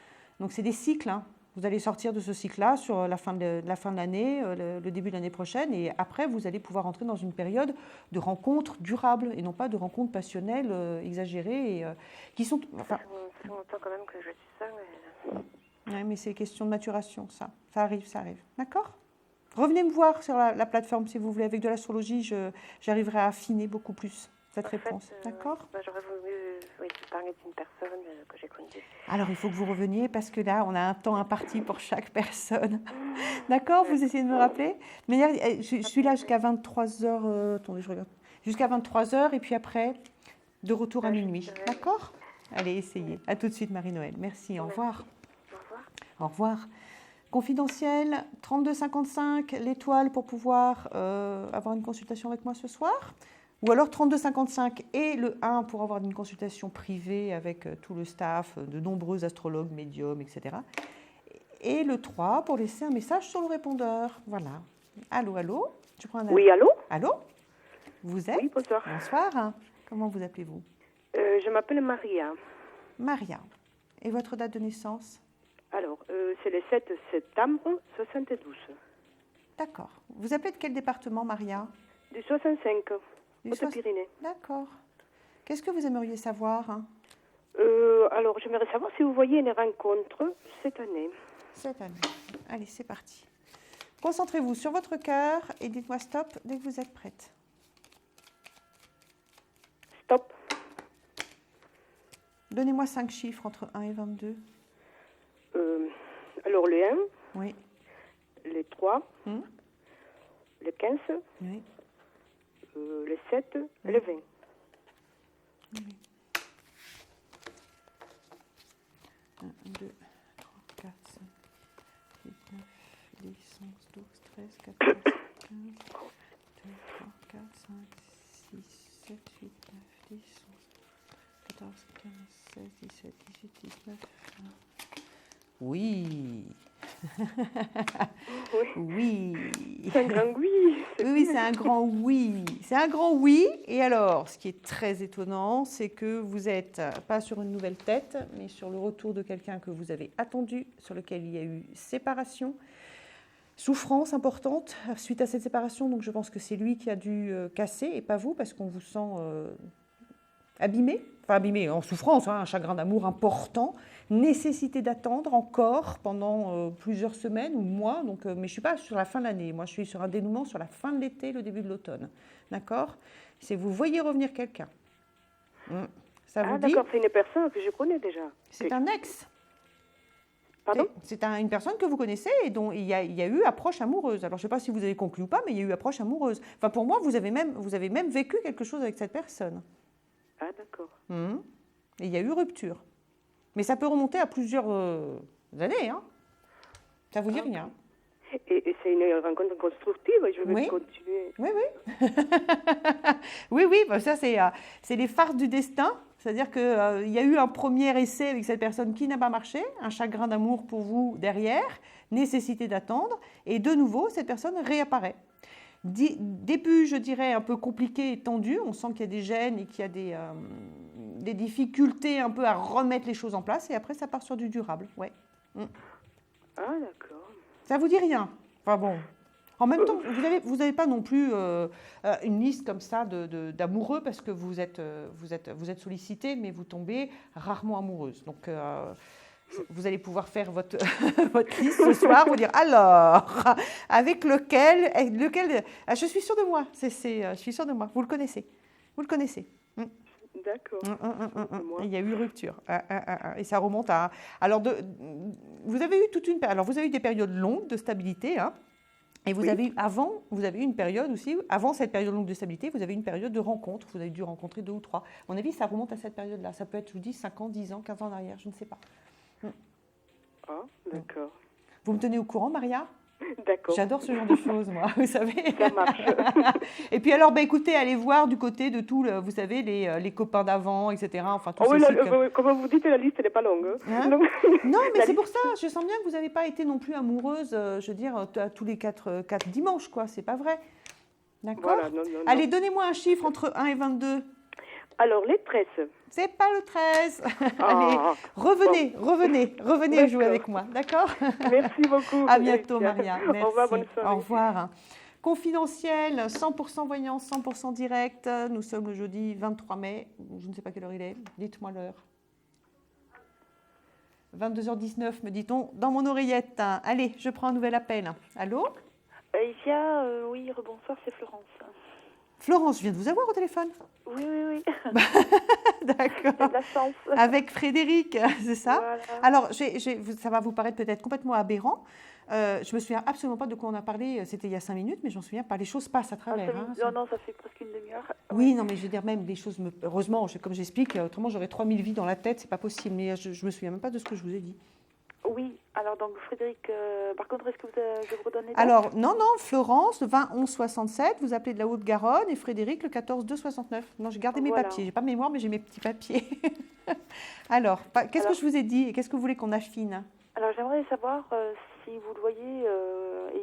Donc, c'est des cycles, Vous allez sortir de ce cycle-là sur la fin de l'année, le début de l'année prochaine, et après, vous allez pouvoir entrer dans une période de rencontres durables et non pas de rencontres passionnelles exagérées et, qui sont... Enfin, ça fait longtemps quand même que je dis ça, mais... Oui, mais c'est question de maturation, ça. Ça arrive. D'accord ? Revenez me voir sur la plateforme, si vous voulez. Avec de l'astrologie, j'arriverai à affiner beaucoup plus cette réponse. D'accord ? J'aurais voulu parler d'une personne que j'ai connue. Alors, il faut que vous reveniez parce que là, on a un temps imparti pour chaque personne. D'accord ? Vous essayez de me rappeler ? Mais je suis là jusqu'à 23h. Attendez, je regarde. Jusqu'à 23h et puis après, de retour à minuit. D'accord ? Allez, essayez. À tout de suite, Marie-Noël. Merci. Au revoir. Au revoir. Au revoir. Confidentiel, 3255, l'étoile pour pouvoir avoir une consultation avec moi ce soir. Ou alors 3255 et le 1 pour avoir une consultation privée avec tout le staff, de nombreux astrologues, médiums, etc. Et le 3 pour laisser un message sur le répondeur. Voilà. Allô ? Je prends un... Oui, allô ? Allô ? Vous êtes ? Oui, bonsoir. Bonsoir. Comment vous appelez-vous ? Je m'appelle Maria. Maria. Et votre date de naissance ? Alors, c'est le 7 septembre 72. D'accord. Vous appelez de quel département, Maria ? Du 65, Haute-Pyrénées. D'accord. Qu'est-ce que vous aimeriez savoir ? Alors, j'aimerais savoir si vous voyez une rencontre cette année. Cette année. Allez, c'est parti. Concentrez-vous sur votre cœur et dites-moi stop dès que vous êtes prête. Stop. Donnez-moi 5 chiffres entre 1 et 22. Alors, le 1, oui. Le 3, le 15, oui. Le 7 et le 20. Oui. 1, 2, 3, 4, 5, 8, 9, 10, 11, 12, 13, 14, 15, 2, 3, 4, 5, 6, 7, 8, 9, 10, 11, 14, 15, 16, 17, 18, 19, 20. Oui. Oui. C'est un grand oui. Oui, c'est un grand oui. C'est un grand oui. Et alors, ce qui est très étonnant, c'est que vous n'êtes pas sur une nouvelle tête, mais sur le retour de quelqu'un que vous avez attendu, sur lequel il y a eu séparation, souffrance importante suite à cette séparation. Donc, je pense que c'est lui qui a dû casser et pas vous, parce qu'on vous sent abîmé. Enfin, abîmé en souffrance, un chagrin d'amour important. Nécessité d'attendre encore pendant plusieurs semaines ou mois. Donc, mais je ne suis pas sur la fin de l'année. Moi, je suis sur un dénouement sur la fin de l'été, le début de l'automne. D'accord ? C'est vous voyez revenir quelqu'un. Ça vous dit ? D'accord, c'est une personne que je connais déjà. C'est un ex. Pardon ? C'est une personne que vous connaissez et dont il y a eu approche amoureuse. Alors, je ne sais pas si vous avez conclu ou pas, mais il y a eu approche amoureuse. Enfin, pour moi, vous avez même vécu quelque chose avec cette personne. Ah, d'accord. Et il y a eu rupture. Mais ça peut remonter à plusieurs années. Hein. Ça vous dit rien. Et c'est une rencontre constructive, je vais continuer. Oui, oui. oui, bah ça c'est les farces du destin. C'est-à-dire qu'il y a eu un premier essai avec cette personne qui n'a pas marché, un chagrin d'amour pour vous derrière, nécessité d'attendre, et de nouveau, cette personne réapparaît. Début, je dirais, un peu compliqué et tendu. On sent qu'il y a des gênes et qu'il y a des difficultés un peu à remettre les choses en place. Et après, ça part sur du durable. Ouais. Ah, d'accord. Ça vous dit rien ? Enfin bon. En même temps, vous n'avez pas non plus une liste comme ça d'amoureux parce que vous êtes sollicité, mais vous tombez rarement amoureuse. Donc, vous allez pouvoir faire votre liste ce soir, vous dire alors, avec lequel je suis sûre de moi, je suis sûre de moi, vous le connaissez. D'accord. Il y a eu rupture. Et ça remonte à... Alors, vous avez eu vous avez eu des périodes longues de stabilité, hein, et vous avez eu une période aussi, avant cette période longue de stabilité, vous avez eu une période de rencontre, vous avez dû rencontrer 2 ou 3. À mon avis, ça remonte à cette période-là. Ça peut être, je vous dis, 5 ans, 10 ans, 15 ans en arrière, je ne sais pas. Ah, d'accord. Vous me tenez au courant, Maria ? D'accord. J'adore ce genre de choses, moi, vous savez. Ça marche. Et puis alors, écoutez, allez voir du côté de tout, vous savez, les copains d'avant, etc. Enfin, tout comme vous dites, la liste n'est pas longue. Hein ? Non, mais c'est pour ça. Je sens bien que vous n'avez pas été non plus amoureuse, je veux dire, à tous les 4 dimanches, quoi. C'est pas vrai. D'accord ? Voilà, non. Allez, donnez-moi un chiffre entre 1 et 22. Alors, les 13. C'est pas le 13. Allez, revenez jouer avec moi, d'accord? Merci beaucoup. À bientôt, Maria. Merci. Au revoir, bonne soirée. Au revoir. Confidentiel, 100% voyance, 100% direct. Nous sommes le jeudi 23 mai. Je ne sais pas quelle heure il est. Dites-moi l'heure. 22h19, me dit-on, dans mon oreillette. Allez, je prends un nouvel appel. Allô? Oui, rebonsoir, c'est Florence. Florence, je viens de vous avoir au téléphone. Oui. D'accord. De la chance. Avec Frédéric, c'est ça? Voilà. Alors, ça va vous paraître peut-être complètement aberrant. Je me souviens absolument pas de quoi on a parlé. C'était il y a 5 minutes, mais j'en souviens pas. Les choses passent à travers. Non, ça fait presque une demi-heure. Oui, non, mais je veux dire même des choses. Heureusement, comme j'explique, autrement j'aurais 3000 vies dans la tête, c'est pas possible. Mais je me souviens même pas de ce que je vous ai dit. Oui. Alors donc Frédéric, par contre, est-ce que je vous redonne les dates? Alors non, Florence, le 20 11 67. Vous appelez de la Haute-Garonne et Frédéric le 14 2 69. Non, j'ai gardé mes papiers. J'ai pas mémoire, mais j'ai mes petits papiers. Alors, qu'est-ce que je vous ai dit et qu'est-ce que vous voulez qu'on affine? Alors j'aimerais savoir si vous le voyez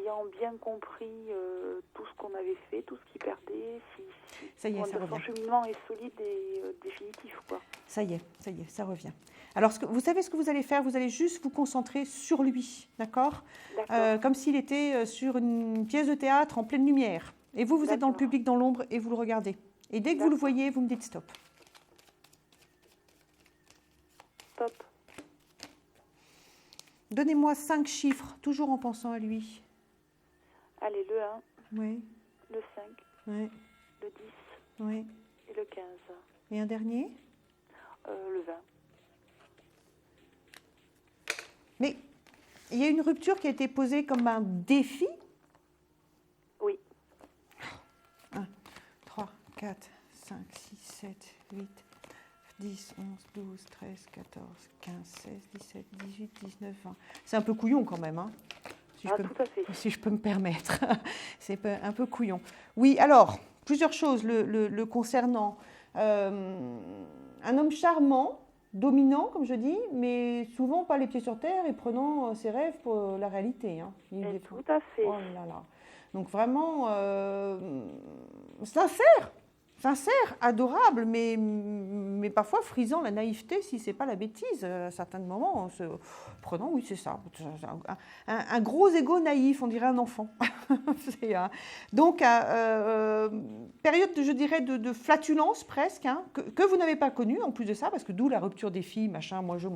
ayant bien compris tout ce qu'on avait fait, tout ce qu'il perdait, si ça y est, ça son revient. cheminement est solide et définitif, quoi. Ça y est, ça revient. Alors, vous savez ce que vous allez faire? Vous allez juste vous concentrer sur lui, d'accord? Comme s'il était sur une pièce de théâtre en pleine lumière. Et vous êtes dans le public, dans l'ombre, et vous le regardez. Et dès que vous le voyez, vous me dites stop. Stop. Donnez-moi 5 chiffres, toujours en pensant à lui. Allez, le 1, oui. le 5, oui. le 10 oui. et le 15. Et un dernier? Le 20. Mais il y a une rupture qui a été posée comme un défi? Oui. 1, 3, 4, 5, 6, 7, 8, 10, 11, 12, 13, 14, 15, 16, 17, 18, 19, 20. C'est un peu couillon quand même, hein, tout à fait. si je peux me permettre. C'est un peu couillon. Oui, alors, plusieurs choses le concernant. Un homme charmant, dominant, comme je dis, mais souvent pas les pieds sur terre et prenant ses rêves pour la réalité. Hein. Tout à fait. Oh là là. Donc vraiment sincère, adorable, mais parfois frisant la naïveté si c'est pas la bêtise. À certains moments, prenant, oui, c'est ça. Un gros ego naïf, on dirait un enfant. Donc, période, je dirais, de flatulence presque, hein, que vous n'avez pas connue, en plus de ça, parce que d'où la rupture des filles, machin, moi je.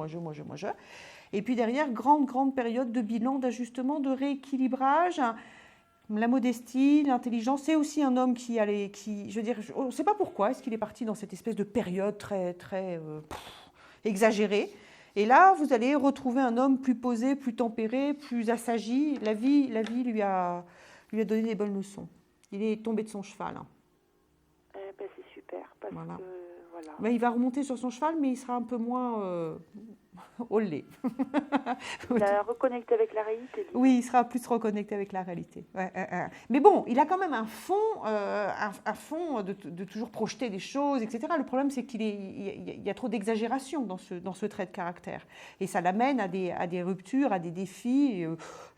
Et puis derrière, grande période de bilan, d'ajustement, de rééquilibrage. La modestie, l'intelligence, c'est aussi un homme qui, je veux dire, on ne sait pas pourquoi, est-ce qu'il est parti dans cette espèce de période très exagérée. Et là, vous allez retrouver un homme plus posé, plus tempéré, plus assagi. La vie lui a donné des bonnes leçons. Il est tombé de son cheval. Hein. C'est super, parce que voilà. Il va remonter sur son cheval, mais il sera un peu moins au lait. Il a reconnecté avec la réalité. Oui, il sera plus reconnecté avec la réalité. Mais bon, il a quand même un fond de toujours projeter des choses, etc. Le problème, c'est qu'il y a trop d'exagération dans ce trait de caractère. Et ça l'amène à des ruptures, à des défis,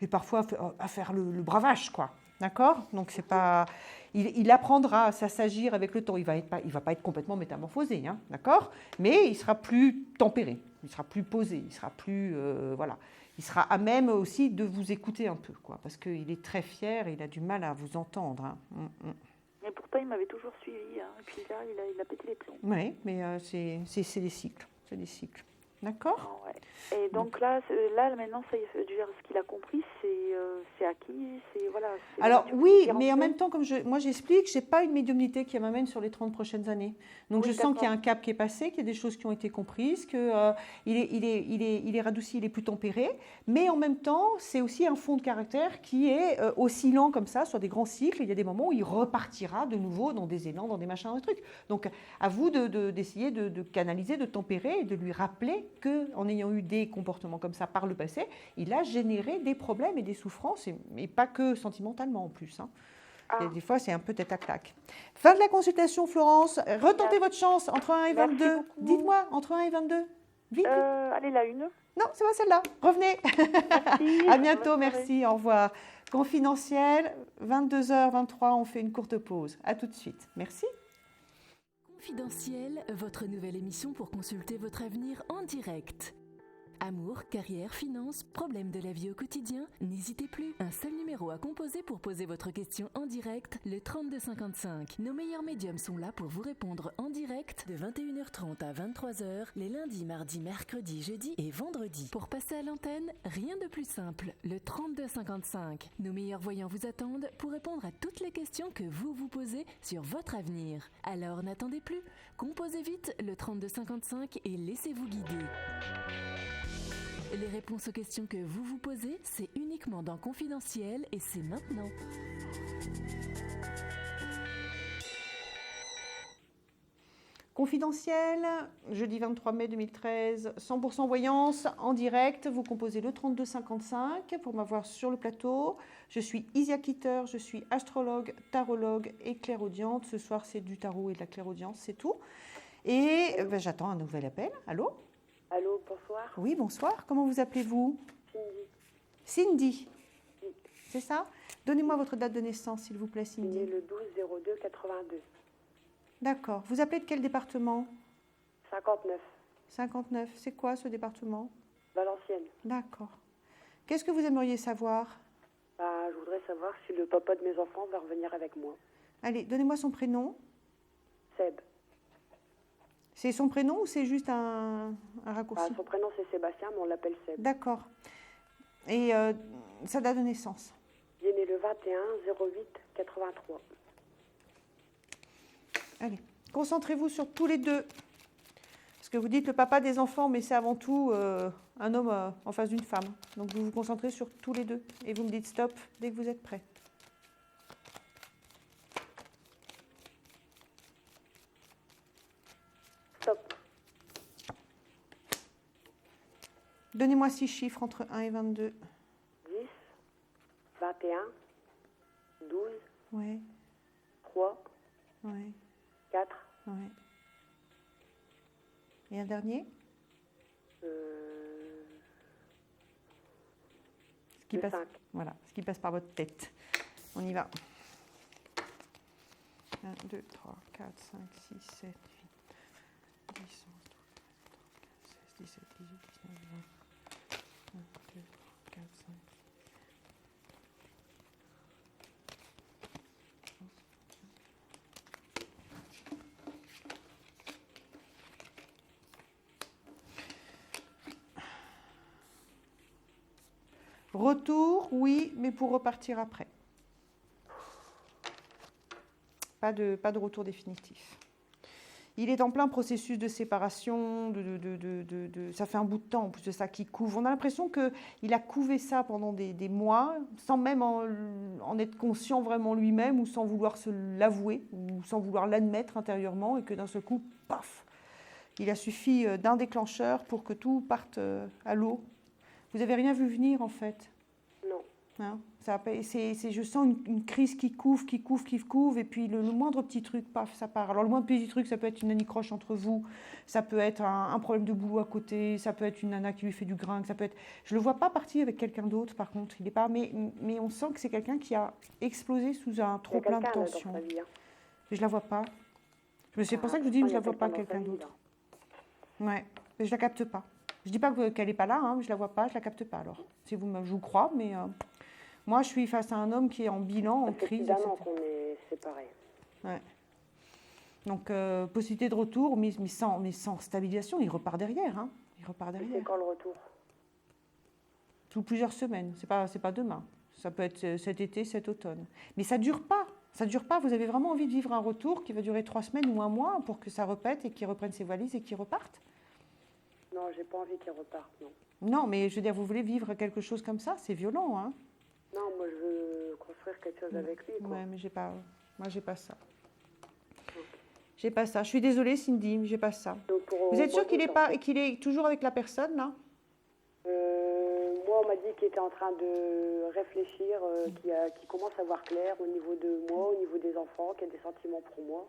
et parfois à faire le bravage, quoi. D'accord? Donc, c'est pas... Il apprendra à s'assagir avec le temps. Il va pas être complètement métamorphosé, hein, d'accord? Mais il sera plus tempéré, il sera plus posé, il sera plus... voilà. Il sera à même aussi de vous écouter un peu, quoi, parce qu'il est très fier et il a du mal à vous entendre. Hein. Mais pourtant, il m'avait toujours suivi. Hein. Et puis là, il a pété les plombs. Oui, mais c'est des cycles. C'est des cycles. D'accord? Ouais. Et donc là, maintenant, ça y est, ce qu'il a compris, c'est acquis, voilà. Alors oui, mais en même temps, comme moi j'explique, je n'ai pas une médiumnité qui m'amène sur les 30 prochaines années. Donc je sens qu'il y a un cap qui est passé, qu'il y a des choses qui ont été comprises, qu'il est radouci, il est plus tempéré, mais en même temps, c'est aussi un fond de caractère qui est oscillant comme ça, sur des grands cycles. Il y a des moments où il repartira de nouveau dans des élans, dans des machins, dans des trucs. Donc à vous d'essayer de canaliser, de tempérer et de lui rappeler qu'en ayant eu des comportements comme ça par le passé, il a généré des problèmes et des souffrances, et pas que sentimentalement en plus. Hein. Des fois, c'est un peu tête-à-claque. Fin de la consultation, Florence. Retentez votre chance entre 1 et 22. Dites-moi, entre 1 et 22. Vite. Allez, la une. Non, c'est pas celle-là. Revenez. Merci. À bientôt, merci. Au revoir. Confidentiel, 22h23, on fait une courte pause. À tout de suite. Merci. Confidentiel, votre nouvelle émission pour consulter votre avenir en direct. Amour, carrière, finances, problèmes de la vie au quotidien, n'hésitez plus. Un seul numéro à composer pour poser votre question en direct, le 3255. Nos meilleurs médiums sont là pour vous répondre en direct de 21h30 à 23h, les lundis, mardis, mercredis, jeudis et vendredis. Pour passer à l'antenne, rien de plus simple, le 3255. Nos meilleurs voyants vous attendent pour répondre à toutes les questions que vous vous posez sur votre avenir. Alors n'attendez plus, composez vite le 3255 et laissez-vous guider. Les réponses aux questions que vous vous posez, c'est uniquement dans Confidentiel et c'est maintenant. Confidentiel, jeudi 23 mai 2013, 100% voyance en direct. Vous composez le 3255 pour m'avoir sur le plateau. Je suis Isia Kitter, je suis astrologue, tarologue et clairaudiente. Ce soir, c'est du tarot et de la clairaudience, c'est tout. Et j'attends un nouvel appel. Allô ? Allô, bonsoir. Oui, bonsoir. Comment vous appelez-vous ? Cindy. Oui. C'est ça ? Donnez-moi votre date de naissance, s'il vous plaît, Cindy. Le 12-02-82. D'accord. Vous appelez de quel département ? 59. 59. C'est quoi ce département ? Valenciennes. D'accord. Qu'est-ce que vous aimeriez savoir ? Je voudrais savoir si le papa de mes enfants va revenir avec moi. Allez, donnez-moi son prénom. Seb. C'est son prénom ou c'est juste un raccourci ? Son prénom c'est Sébastien, mais on l'appelle Seb. D'accord. Et sa date de naissance ? Il est né le 21-08-83. Allez, concentrez-vous sur tous les deux. Parce que vous dites le papa des enfants, mais c'est avant tout un homme en face d'une femme. Donc vous vous concentrez sur tous les deux. Et vous me dites stop dès que vous êtes prêts. Stop. Donnez-moi 6 chiffres entre 1 et 22. 10, 21, 12, ouais. 3, ouais. 4. Ouais. Et un dernier ? Ce qui passe, 5. Voilà, ce qui passe par votre tête. On y va. 1, 2, 3, 4, 5, 6, 7, 8, 10, 11, 12, 13, 16, 17, 18, 19, 20. 1, 2, 3, 4, 5. Retour, oui, mais pour repartir après. Pas de retour définitif. Il est en plein processus de séparation, ça fait un bout de temps en plus de ça qu'il couve. On a l'impression qu'il a couvé ça pendant des mois, sans même en être conscient vraiment lui-même, ou sans vouloir se l'avouer, ou sans vouloir l'admettre intérieurement, et que d'un seul coup, paf, il a suffi d'un déclencheur pour que tout parte à l'eau. Vous n'avez rien vu venir en fait ? Non. Hein, je sens une crise qui couve, et puis le moindre petit truc, paf, ça part. Alors le moindre petit truc, ça peut être une anicroche entre vous, ça peut être un problème de boulot à côté, ça peut être une nana qui lui fait du gringue, ça peut être... Je ne le vois pas partir avec quelqu'un d'autre, par contre, il est pas... mais on sent que c'est quelqu'un qui a explosé sous un trop plein de tension. Dans sa vie, hein. Je ne la vois pas. C'est pour ça que je vous dis que je ne la vois pas quelqu'un d'autre. Ouais, mais je ne la capte pas. Je ne dis pas qu'elle n'est pas là, hein, je ne la vois pas, je ne la capte pas alors. Si vous je vous crois, mais moi je suis face à un homme qui est en bilan, en crise. C'est évidemment qu'on est séparés. Ouais. Donc possibilité de retour, mais sans stabilisation, il repart derrière. Hein. Il repart derrière. C'est quand le retour ? Sous plusieurs semaines, c'est pas demain. Ça peut être cet été, cet automne. Mais ça dure pas. Ça dure pas. Vous avez vraiment envie de vivre un retour qui va durer 3 semaines ou un mois pour que ça repète et qu'il reprenne ses valises et qu'il reparte ? Non, j'ai pas envie qu'il reparte, non. Non, mais je veux dire, vous voulez vivre quelque chose comme ça, c'est violent, hein. Non, moi je veux construire quelque chose avec lui, quoi. Ouais, mais moi j'ai pas ça. Okay. J'ai pas ça. Je suis désolée, Cindy, mais j'ai pas ça. Donc, vous êtes sûre qu'il est toujours avec la personne, là ? Moi, on m'a dit qu'il était en train de réfléchir, qu'il commence à voir clair au niveau de moi, au niveau des enfants, qu'il y a des sentiments pour moi.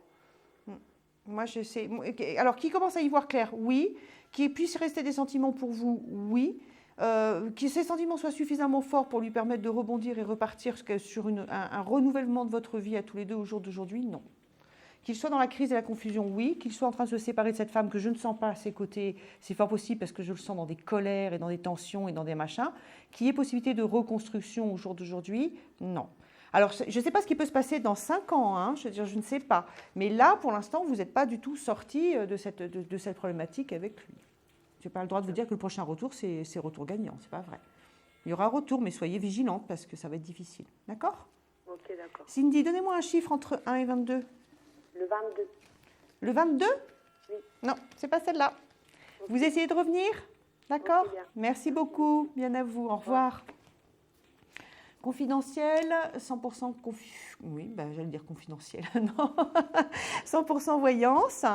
Moi, je sais. Alors, qui commence à y voir clair ? Oui. Qu'il puisse rester des sentiments pour vous ? Oui. Que ces sentiments soient suffisamment forts pour lui permettre de rebondir et repartir sur un renouvellement de votre vie à tous les deux au jour d'aujourd'hui ? Non. Qu'il soit dans la crise et la confusion, oui. Qu'il soit en train de se séparer de cette femme que je ne sens pas à ses côtés, c'est fort possible parce que je le sens dans des colères et dans des tensions et dans des machins. Qu'il y ait possibilité de reconstruction au jour d'aujourd'hui, non. Alors, je ne sais pas ce qui peut se passer dans 5 ans, hein, je veux dire, je ne sais pas. Mais là, pour l'instant, vous n'êtes pas du tout sorti de cette problématique avec lui. Je n'ai pas le droit de vous dire que le prochain retour, c'est retour gagnant, ce n'est pas vrai. Il y aura un retour, mais soyez vigilante parce que ça va être difficile. D'accord ? Ok, d'accord. Cindy, donnez-moi un chiffre entre 1 et 22. Le 22. Le 22 ? Oui. Non, c'est pas celle-là. Okay. Vous essayez de revenir ? D'accord ? Okay, merci beaucoup. Bien à vous. Au revoir. Confidentiel, 100% oui, j'allais dire confidentiel. Non. 100% voyance.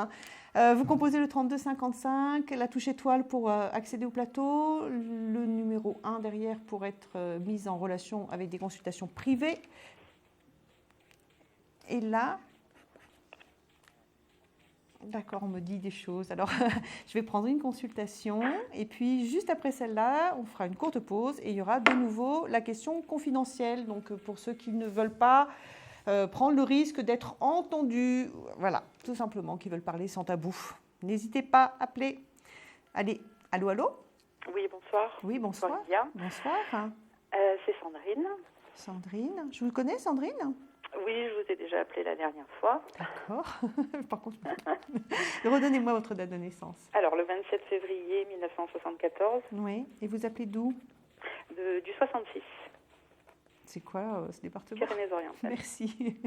Vous composez le 3255, la touche étoile pour accéder au plateau, le numéro 1 derrière pour être mise en relation avec des consultations privées. Et là, d'accord, on me dit des choses. Alors, je vais prendre une consultation et puis juste après celle-là, on fera une courte pause et il y aura de nouveau la question confidentielle. Donc, pour ceux qui ne veulent pas prendre le risque d'être entendus, voilà, tout simplement, qui veulent parler sans tabou. N'hésitez pas à appeler. Allez, allô, allô ? Oui, bonsoir. Oui, bonsoir. Bonsoir. C'est Sandrine. Sandrine, je vous connais, Sandrine ? Oui, je vous ai déjà appelé la dernière fois. D'accord. Par contre, redonnez-moi votre date de naissance. Alors, le 27 février 1974. Oui. Et vous appelez d'où ? Du 66. C'est quoi ce département ? Pyrénées-Orientales. Merci.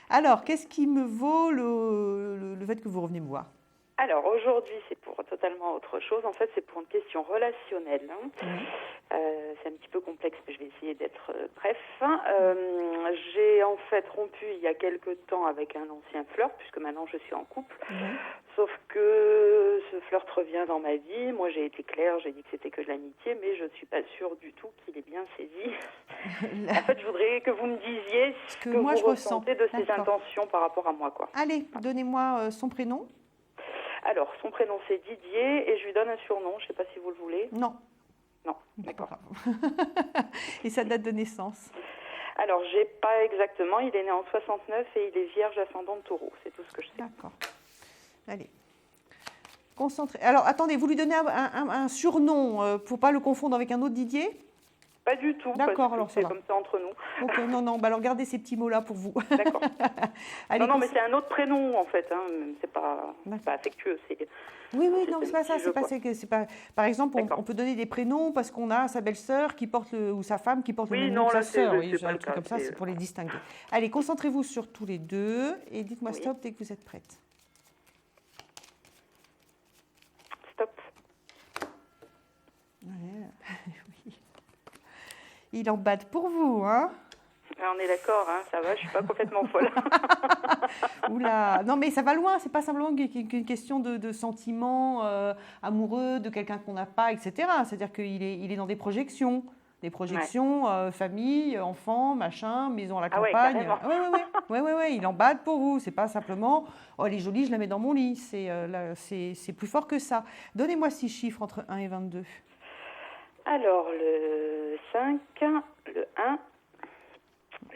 Alors, qu'est-ce qui me vaut le fait que vous revenez me voir ? Alors, aujourd'hui, c'est pour totalement autre chose. En fait, c'est pour une question relationnelle. C'est un petit peu complexe, mais je vais essayer d'être bref. J'ai en fait rompu il y a quelque temps avec un ancien flirt, puisque maintenant je suis en couple. Sauf que ce flirt revient dans ma vie. Moi, j'ai été claire, j'ai dit que c'était que de l'amitié, mais je ne suis pas sûre du tout qu'il ait bien saisi. En fait, je voudrais que vous me disiez ce que moi, vous ressentez de ses intentions par rapport à moi, quoi. Allez, donnez-moi son prénom. Alors, son prénom, c'est Didier, et je lui donne un surnom. Je ne sais pas si vous le voulez. Non. Non, d'accord. Et sa date de naissance ? Alors, j'ai pas exactement. Il est né en 69 et il est vierge ascendant de Taureau. C'est tout ce que je sais. D'accord. Allez. Concentrez. Alors, attendez, vous lui donnez un surnom pour ne pas le confondre avec un autre Didier ? Pas du tout. D'accord, alors c'est comme ça entre nous. Ok, non, alors gardez ces petits mots-là pour vous. D'accord. Allez, non, mais c'est un autre prénom en fait. Hein. C'est pas affectueux. Oui, non, c'est pas ça. C'est pas. Par exemple, on peut donner des prénoms parce qu'on a sa belle-sœur qui porte ou sa femme qui porte le même nom que sa sœur. Oui, un truc comme ça, c'est pour les distinguer. Allez, concentrez-vous sur tous les deux et dites-moi stop dès que vous êtes prête. Stop. Ouais. Il en bat pour vous, hein ? On est d'accord, hein, ça va, je suis pas complètement folle. Oula, non mais ça va loin, c'est pas simplement qu'une question de sentiments amoureux, de quelqu'un qu'on n'a pas, etc. C'est-à-dire qu'il est dans des projections. Famille, enfants, machin, maison à la campagne. Ouais, il en bat pour vous. C'est pas simplement, oh elle est jolie, je la mets dans mon lit. C'est plus fort que ça. Donnez-moi 6 chiffres entre 1 et 22. Alors, le 5, le 1,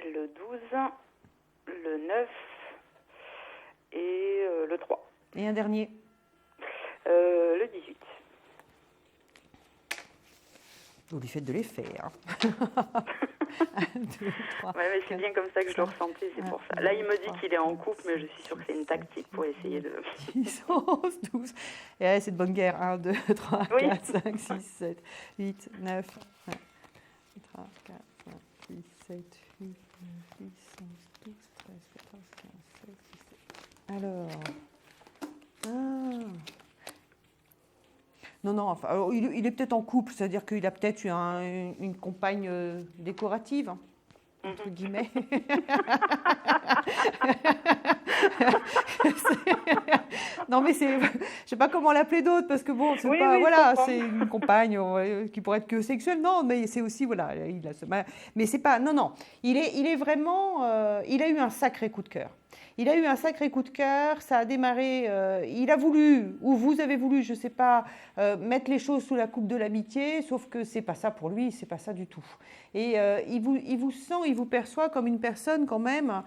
le 12, le 9 et le 3. Et un dernier le 18. Vous lui faites de l'effet. Hein. 1, 2, 3. Ouais, mais c'est bien comme ça que je le ressentais, c'est pour ça. Là, il me dit qu'il est en couple, mais je suis sûre que c'est une tactique pour essayer de... 10, 11, 12. Et c'est de bonne guerre. 1, 2, 3, 4, 5, 6, 7, 8, 9, 3, 4, 5, 6, 7, 8, 9, 10, 11, 12, 13, 14, 15, 16, 17. Alors... Non, enfin, alors, il est peut-être en couple, c'est-à-dire qu'il a peut-être une compagne décorative, entre guillemets. Non, mais je ne sais pas comment l'appeler d'autre, parce que bon, c'est c'est une compagne qui pourrait être que sexuelle. Non, mais c'est aussi, mais c'est pas, non, il est vraiment, il a eu un sacré coup de cœur. Il a eu un sacré coup de cœur, ça a démarré, il a voulu, ou vous avez voulu, je ne sais pas, mettre les choses sous la coupe de l'amitié, sauf que ce n'est pas ça pour lui, ce n'est pas ça du tout. Et il vous sent, il vous perçoit comme une personne quand même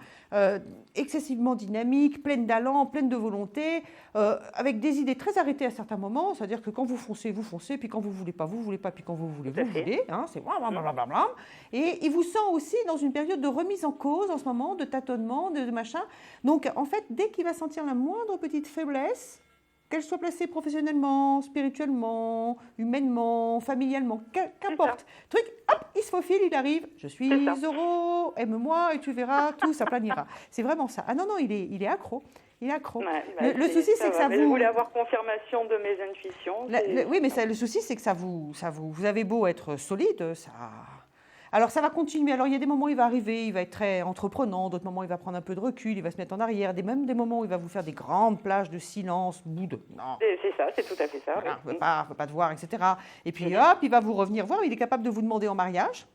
excessivement dynamique, pleine d'allant, pleine de volonté, avec des idées très arrêtées à certains moments, c'est-à-dire que quand vous foncez, puis quand vous ne voulez pas, puis quand vous voulez, vous voulez, hein, c'est blablabla. Et il vous sent aussi dans une période de remise en cause en ce moment, de tâtonnement, de machin. Donc en fait, dès qu'il va sentir la moindre petite faiblesse, qu'elle soit placée professionnellement, spirituellement, humainement, familialement, qu'importe. Truc, hop, il se faufile, il arrive. Je suis heureux, aime-moi et tu verras, tout s'aplanira. C'est vraiment ça. Ah non, il est accro. Il est accro. Ouais, le souci, c'est que ça vous... Je voulais avoir confirmation de mes intuitions. Oui, mais le souci, c'est que vous avez beau être solide, ça... Alors, ça va continuer. Alors, il y a des moments où il va arriver, il va être très entreprenant, d'autres moments, il va prendre un peu de recul, il va se mettre en arrière, même des moments où il va vous faire des grandes plages de silence, non. C'est ça, c'est tout à fait ça. Voilà, on ne veut pas te voir, etc. Et puis, hop, il va vous revenir voir, il est capable de vous demander en mariage.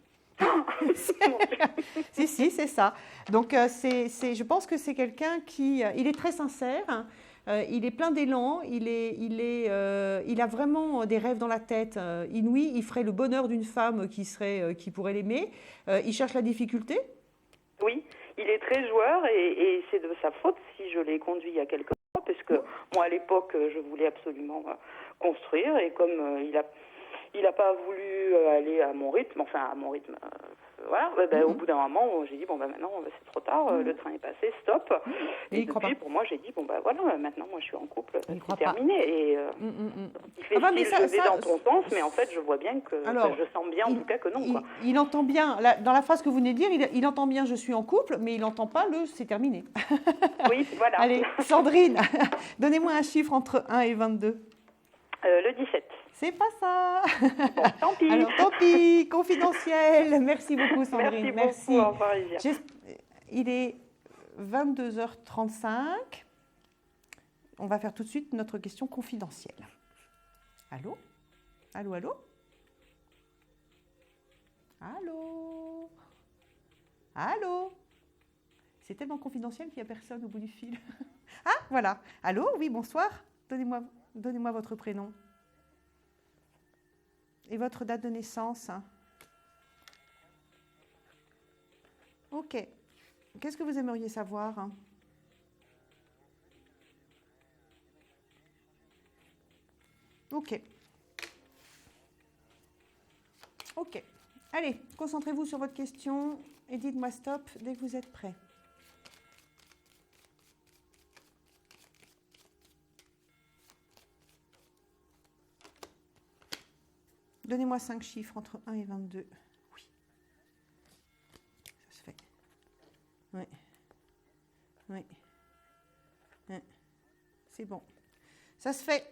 Si, c'est ça. Donc, je pense que c'est quelqu'un qui... il est très sincère, hein. Il est plein d'élan, il a vraiment des rêves dans la tête inouïs. Il ferait le bonheur d'une femme qui pourrait l'aimer. Il cherche la difficulté. Oui, il est très joueur et c'est de sa faute si je l'ai conduit il y a quelques mois, parce que moi à l'époque je voulais absolument construire et comme il a pas voulu aller à mon rythme, voilà, au bout d'un moment, j'ai dit, maintenant, c'est trop tard, le train est passé, stop. Et depuis, pour moi, j'ai dit, voilà, maintenant, moi, je suis en couple, c'est terminé. Et il fait je vais dans ton sens, mais en fait, je vois bien que, je sens bien, en tout cas, que non. Quoi. Il entend bien, dans la phrase que vous venez de dire, il entend bien, je suis en couple, mais il n'entend pas c'est terminé. Oui, voilà. Allez, Sandrine, donnez-moi un chiffre entre 1 et 22. Le 17. C'est pas ça. Bon, tant pis. Alors, tant pis, confidentiel. Merci beaucoup, Sandrine. Merci beaucoup. Au revoir, Lysia. Il est 22h35. On va faire tout de suite notre question confidentielle. Allô ? Allô, allô ? Allô ? Allô ? C'est tellement confidentiel qu'il n'y a personne au bout du fil. Ah, voilà. Allô ? Oui, bonsoir. Donnez-moi votre prénom. Et votre date de naissance. Ok. Qu'est-ce que vous aimeriez savoir ? Ok. Ok. Allez, concentrez-vous sur votre question et dites-moi stop dès que vous êtes prêts. Donnez-moi 5 chiffres entre 1 et 22. Oui. Ça se fait. Oui. Oui. C'est bon. Ça se fait.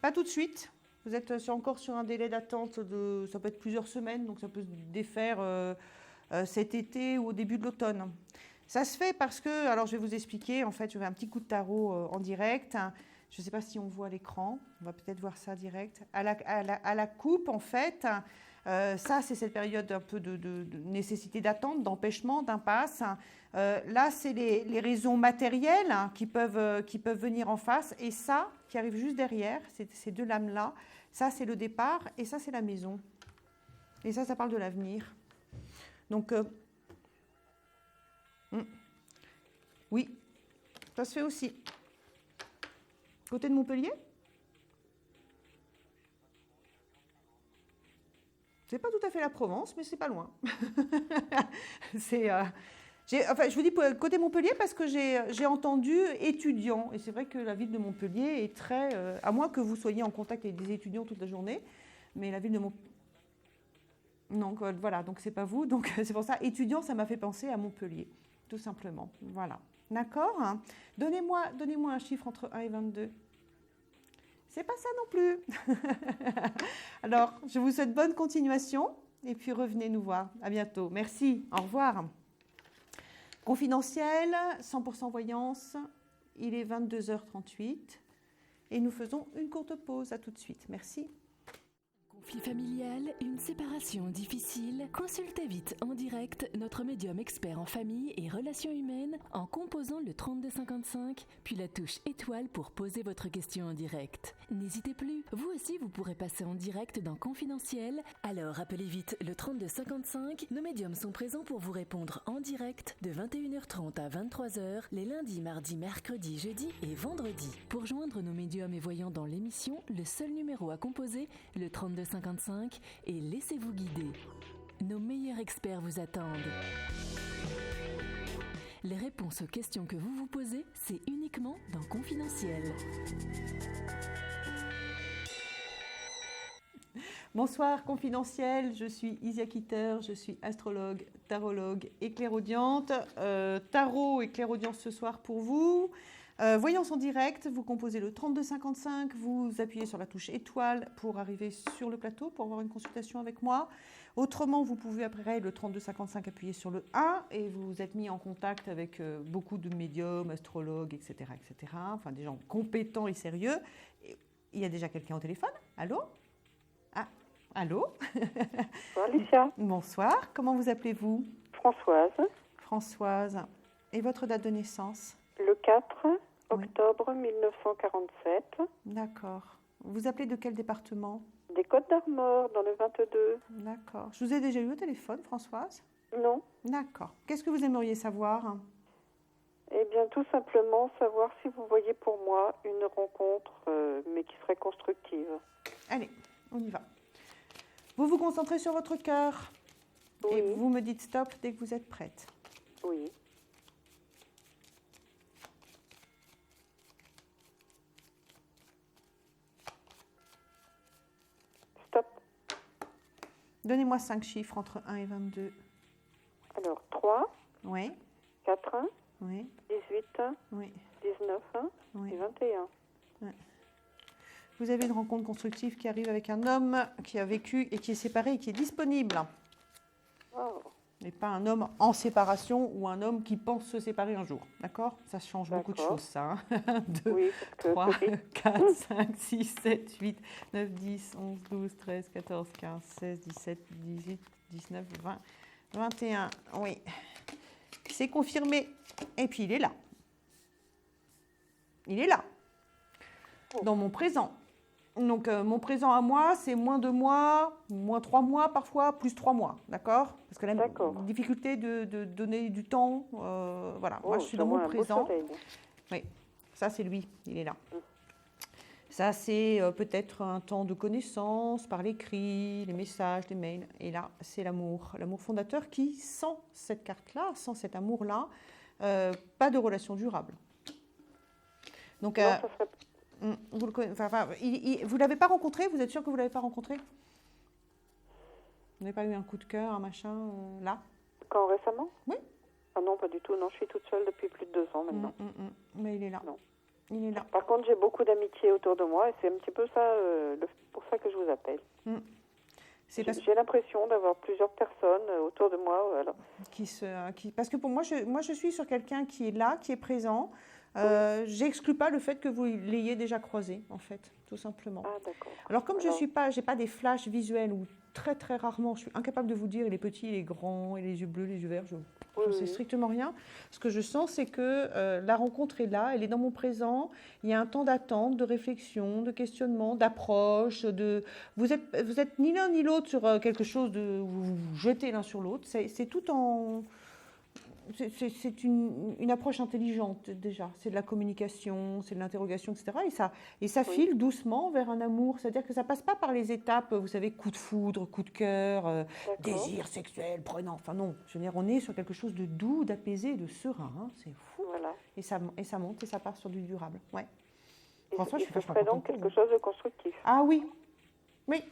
Pas tout de suite. Vous êtes encore sur un délai d'attente de... Ça peut être plusieurs semaines, donc ça peut se défaire cet été ou au début de l'automne. Ça se fait parce que... Alors, je vais vous expliquer. En fait, je vais un petit coup de tarot en direct. Je ne sais pas si on voit l'écran, on va peut-être voir ça direct. À la coupe, en fait, ça, c'est cette période un peu de nécessité d'attente, d'empêchement, d'impasse. Là, c'est les raisons matérielles qui peuvent venir en face. Et ça, qui arrive juste derrière, ces deux lames-là, ça, c'est le départ et ça, c'est la maison. Et ça parle de l'avenir. Donc, oui, ça se fait aussi. Côté de Montpellier ? C'est pas tout à fait la Provence, mais c'est pas loin. Je vous dis côté Montpellier parce que j'ai entendu étudiants. Et c'est vrai que la ville de Montpellier est très... à moins que vous soyez en contact avec des étudiants toute la journée, mais la ville de Montpellier... Donc voilà, donc c'est pas vous. Donc c'est pour ça, étudiant, ça m'a fait penser à Montpellier, tout simplement. Voilà. D'accord ? Donnez-moi un chiffre entre 1 et 22. C'est pas ça non plus. Alors, je vous souhaite bonne continuation et puis revenez nous voir. À bientôt. Merci. Au revoir. Confidentiel, 100% voyance. Il est 22h38 et nous faisons une courte pause. À tout de suite. Merci. Conflit familial, une séparation difficile, consultez vite en direct notre médium expert en famille et relations humaines en composant le 3255, puis la touche étoile pour poser votre question en direct. N'hésitez plus, vous aussi vous pourrez passer en direct dans Confidentiel, alors appelez vite le 3255, nos médiums sont présents pour vous répondre en direct de 21h30 à 23h, les lundis, mardis, mercredis, jeudis et vendredis. Pour joindre nos médiums et voyants dans l'émission, le seul numéro à composer, le 3255, et laissez-vous guider. Nos meilleurs experts vous attendent. Les réponses aux questions que vous vous posez, c'est uniquement dans Confidentiel. Bonsoir Confidentiel, je suis Isia Kitter, je suis astrologue, tarologue et clairaudiente. Tarot et clairaudience ce soir pour vous. Voyance en direct, vous composez le 3255, vous appuyez sur la touche étoile pour arriver sur le plateau, pour avoir une consultation avec moi. Autrement, vous pouvez après le 3255 appuyer sur le 1 et vous êtes mis en contact avec beaucoup de médiums, astrologues, etc., etc. Enfin, des gens compétents et sérieux. Et il y a déjà quelqu'un au téléphone. Allô ? Ah, allô ? Bonsoir Lucia. Bonsoir, comment vous appelez-vous ? Françoise. Françoise. Et votre date de naissance ? Le 4 octobre 1947. D'accord. Vous appelez de quel département ? Des Côtes-d'Armor, dans le 22. D'accord. Je vous ai déjà eu au téléphone, Françoise ? Non. D'accord. Qu'est-ce que vous aimeriez savoir ? Eh bien, tout simplement savoir si vous voyez pour moi une rencontre, mais qui serait constructive. Allez, on y va. Vous vous concentrez sur votre cœur. Oui. Et vous me dites stop dès que vous êtes prête. Oui. Donnez-moi 5 chiffres entre 1 et 22. Alors, 3. Oui. 4. Oui. 18. Oui. 19. Oui. Et 21. Oui. Vous avez une rencontre constructive qui arrive avec un homme qui a vécu et qui est séparé et qui est disponible. Oh. Et pas un homme en séparation ou un homme qui pense se séparer un jour. D'accord ? Ça change beaucoup de choses, ça. 1, 2, 3, 4, 5, 6, 7, 8, 9, 10, 11, 12, 13, 14, 15, 16, 17, 18, 19, 20, 21. Oui. C'est confirmé. Et puis, il est là. Il est là. Dans mon présent. Donc, mon présent à moi, c'est moins 2 mois, moins 3 mois parfois, plus 3 mois, d'accord ? Parce que la difficulté de donner du temps, voilà. Moi, je suis dans mon présent. Oui, ça, c'est lui, il est là. Ça, c'est peut-être un temps de connaissance par l'écrit, les messages, les mails. Et là, c'est l'amour fondateur qui, sans cette carte-là, sans cet amour-là, pas de relation durable. Donc, non, ça serait... Vous ne l'avez pas rencontré ? Vous êtes sûr que vous ne l'avez pas rencontré ? Vous n'avez pas eu un coup de cœur, un machin, là ? Quand récemment ? Oui. Ah non, pas du tout. Non, je suis toute seule depuis plus de 2 ans maintenant. Mais il est là. Non. Il est là. Par contre, j'ai beaucoup d'amitié autour de moi et c'est un petit peu ça, pour ça que je vous appelle. J'ai l'impression d'avoir plusieurs personnes autour de moi. Voilà. Parce que pour moi, je suis sur quelqu'un qui est là, qui est présent. J'exclus pas le fait que vous l'ayez déjà croisé, en fait, tout simplement. Ah, d'accord. Alors, comme j'ai pas des flashs visuels ou très très rarement, je suis incapable de vous dire il est petit, il est grand, il a les yeux bleus, les yeux verts, je ne sais strictement rien. Ce que je sens, c'est que la rencontre est là, elle est dans mon présent. Il y a un temps d'attente, de réflexion, de questionnement, d'approche. Vous êtes ni l'un ni l'autre sur quelque chose de vous vous jetez l'un sur l'autre. C'est tout en... C'est une approche intelligente déjà, c'est de la communication, c'est de l'interrogation, etc. Et ça file doucement vers un amour, c'est-à-dire que ça passe pas par les étapes, vous savez, coup de foudre, coup de cœur, désir sexuel, prenant. Enfin non, je veux dire, on est sur quelque chose de doux, d'apaisé, de serein, hein, c'est fou. Voilà. Et ça monte et ça part sur du durable. Ouais. Et François, ce serait donc quelque chose de constructif. Ah oui, oui.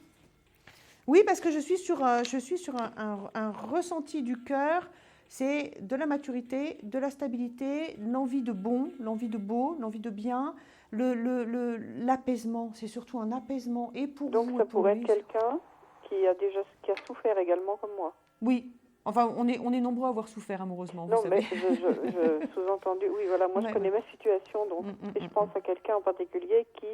Oui, parce que je suis sur un ressenti du cœur. C'est de la maturité, de la stabilité, l'envie de bon, l'envie de beau, l'envie de bien, l'apaisement. C'est surtout un apaisement et pour donc vous. Donc ça pourrait être quelqu'un qui a souffert également comme moi. Oui. Enfin, on est nombreux à avoir souffert amoureusement. Non, vous mais savez. je sous-entendu. Oui, voilà. Moi, je connais ma situation, donc. Et je pense à quelqu'un en particulier qui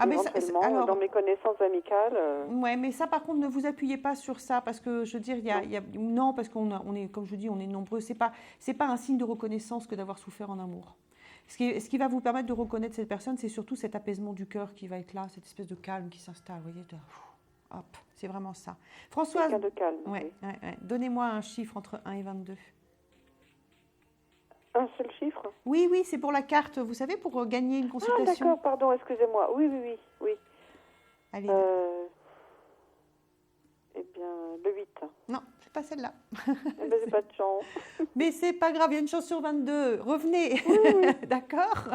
éventuellement, dans mes connaissances amicales. Ouais, mais ça, par contre, ne vous appuyez pas sur ça parce que, je veux dire, non, parce qu'on est, comme je dis, on est nombreux. C'est pas un signe de reconnaissance que d'avoir souffert en amour. Ce qui va vous permettre de reconnaître cette personne, c'est surtout cet apaisement du cœur qui va être là, cette espèce de calme qui s'installe. Vous voyez, hop, c'est vraiment ça. Françoise, de calme. Ouais. Donnez-moi un chiffre entre 1 et 22. Un seul chiffre? Oui, c'est pour la carte, vous savez, pour gagner une consultation. Ah, d'accord, pardon, excusez-moi. Oui. Allez. Eh bien, le 8. Non, c'est pas celle-là. J'ai pas de chance. Mais c'est pas grave, il y a une chance sur 22. Revenez. Oui. D'accord.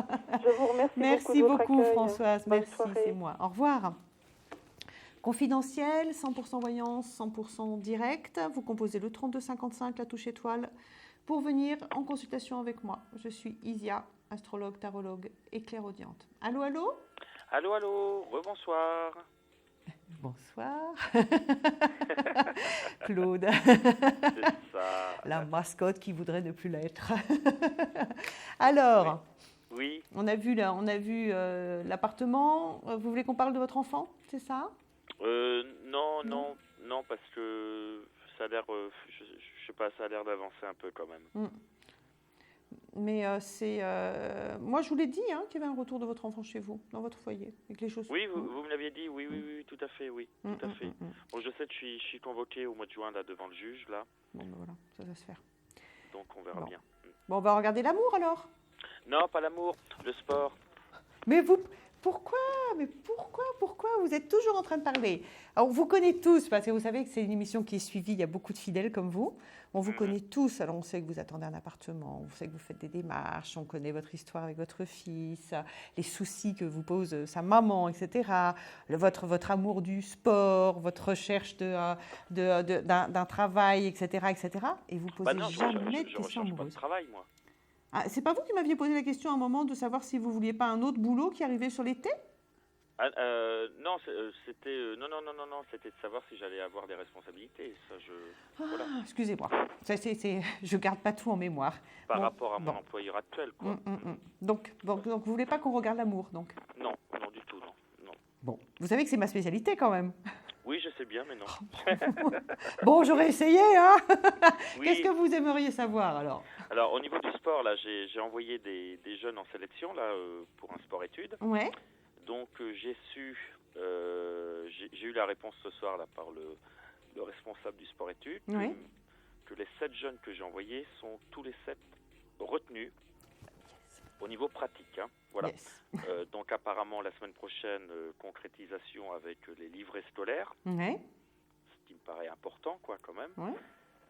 Je vous remercie Merci beaucoup, accueil. Françoise. Bonne Merci, soirée. c'est moi. Au revoir. Confidentiel, 100% voyance, 100% direct. Vous composez le 3255, la touche étoile, pour venir en consultation avec moi. Je suis Isia, astrologue, tarologue et clairaudiente. Allô? Allô, rebonsoir. Bonsoir. Claude. C'est ça. La mascotte qui voudrait ne plus l'être. Alors, oui. On a vu l'appartement. Vous voulez qu'on parle de votre enfant, c'est ça? Non, parce que ça a l'air, je sais pas, ça a l'air d'avancer un peu quand même. Mais moi, je vous l'ai dit, qu'il y avait un retour de votre enfant chez vous, dans votre foyer, et que les choses. Oui, vous me l'aviez dit, oui, tout à fait, oui, tout à fait. Bon, je sais que je suis convoqué au mois de juin là devant le juge là. Bon, ben voilà, ça va se faire. Donc on verra bien. Bon, on va regarder l'amour alors. Non, pas l'amour, le sport. Mais pourquoi vous êtes toujours en train de parler? Alors, on vous connaît tous, parce que vous savez que c'est une émission qui est suivie, il y a beaucoup de fidèles comme vous. On vous connaît tous, alors on sait que vous attendez un appartement, on sait que vous faites des démarches, on connaît votre histoire avec votre fils, les soucis que vous pose sa maman, etc. Votre amour du sport, votre recherche d'un travail, etc., etc. Et vous posez jamais de questions amoureuses. Pas de travail, moi. Ah, c'est pas vous qui m'aviez posé la question à un moment de savoir si vous vouliez pas un autre boulot qui arrivait sur l'été? Non, c'était c'était de savoir si j'allais avoir des responsabilités. Ça, voilà. Excusez-moi, je garde pas tout en mémoire. Par rapport à mon employeur actuel, quoi. Donc, vous voulez pas qu'on regarde l'amour, donc? Non, du tout, non. Bon, vous savez que c'est ma spécialité quand même. Oui, je sais bien, mais non. Bon, j'aurais essayé, hein. Oui. Qu'est-ce que vous aimeriez savoir alors? Alors, au niveau du sport, là, j'ai envoyé des jeunes en sélection là pour un sport-études. Ouais. Donc, j'ai eu la réponse ce soir là par le responsable du sport-études que les 7 jeunes que j'ai envoyés sont tous les 7 retenus au niveau pratique. Voilà. Yes. Donc, apparemment, la semaine prochaine, concrétisation avec les livrets scolaires. Ouais. Ce qui me paraît important, quoi, quand même. Ouais.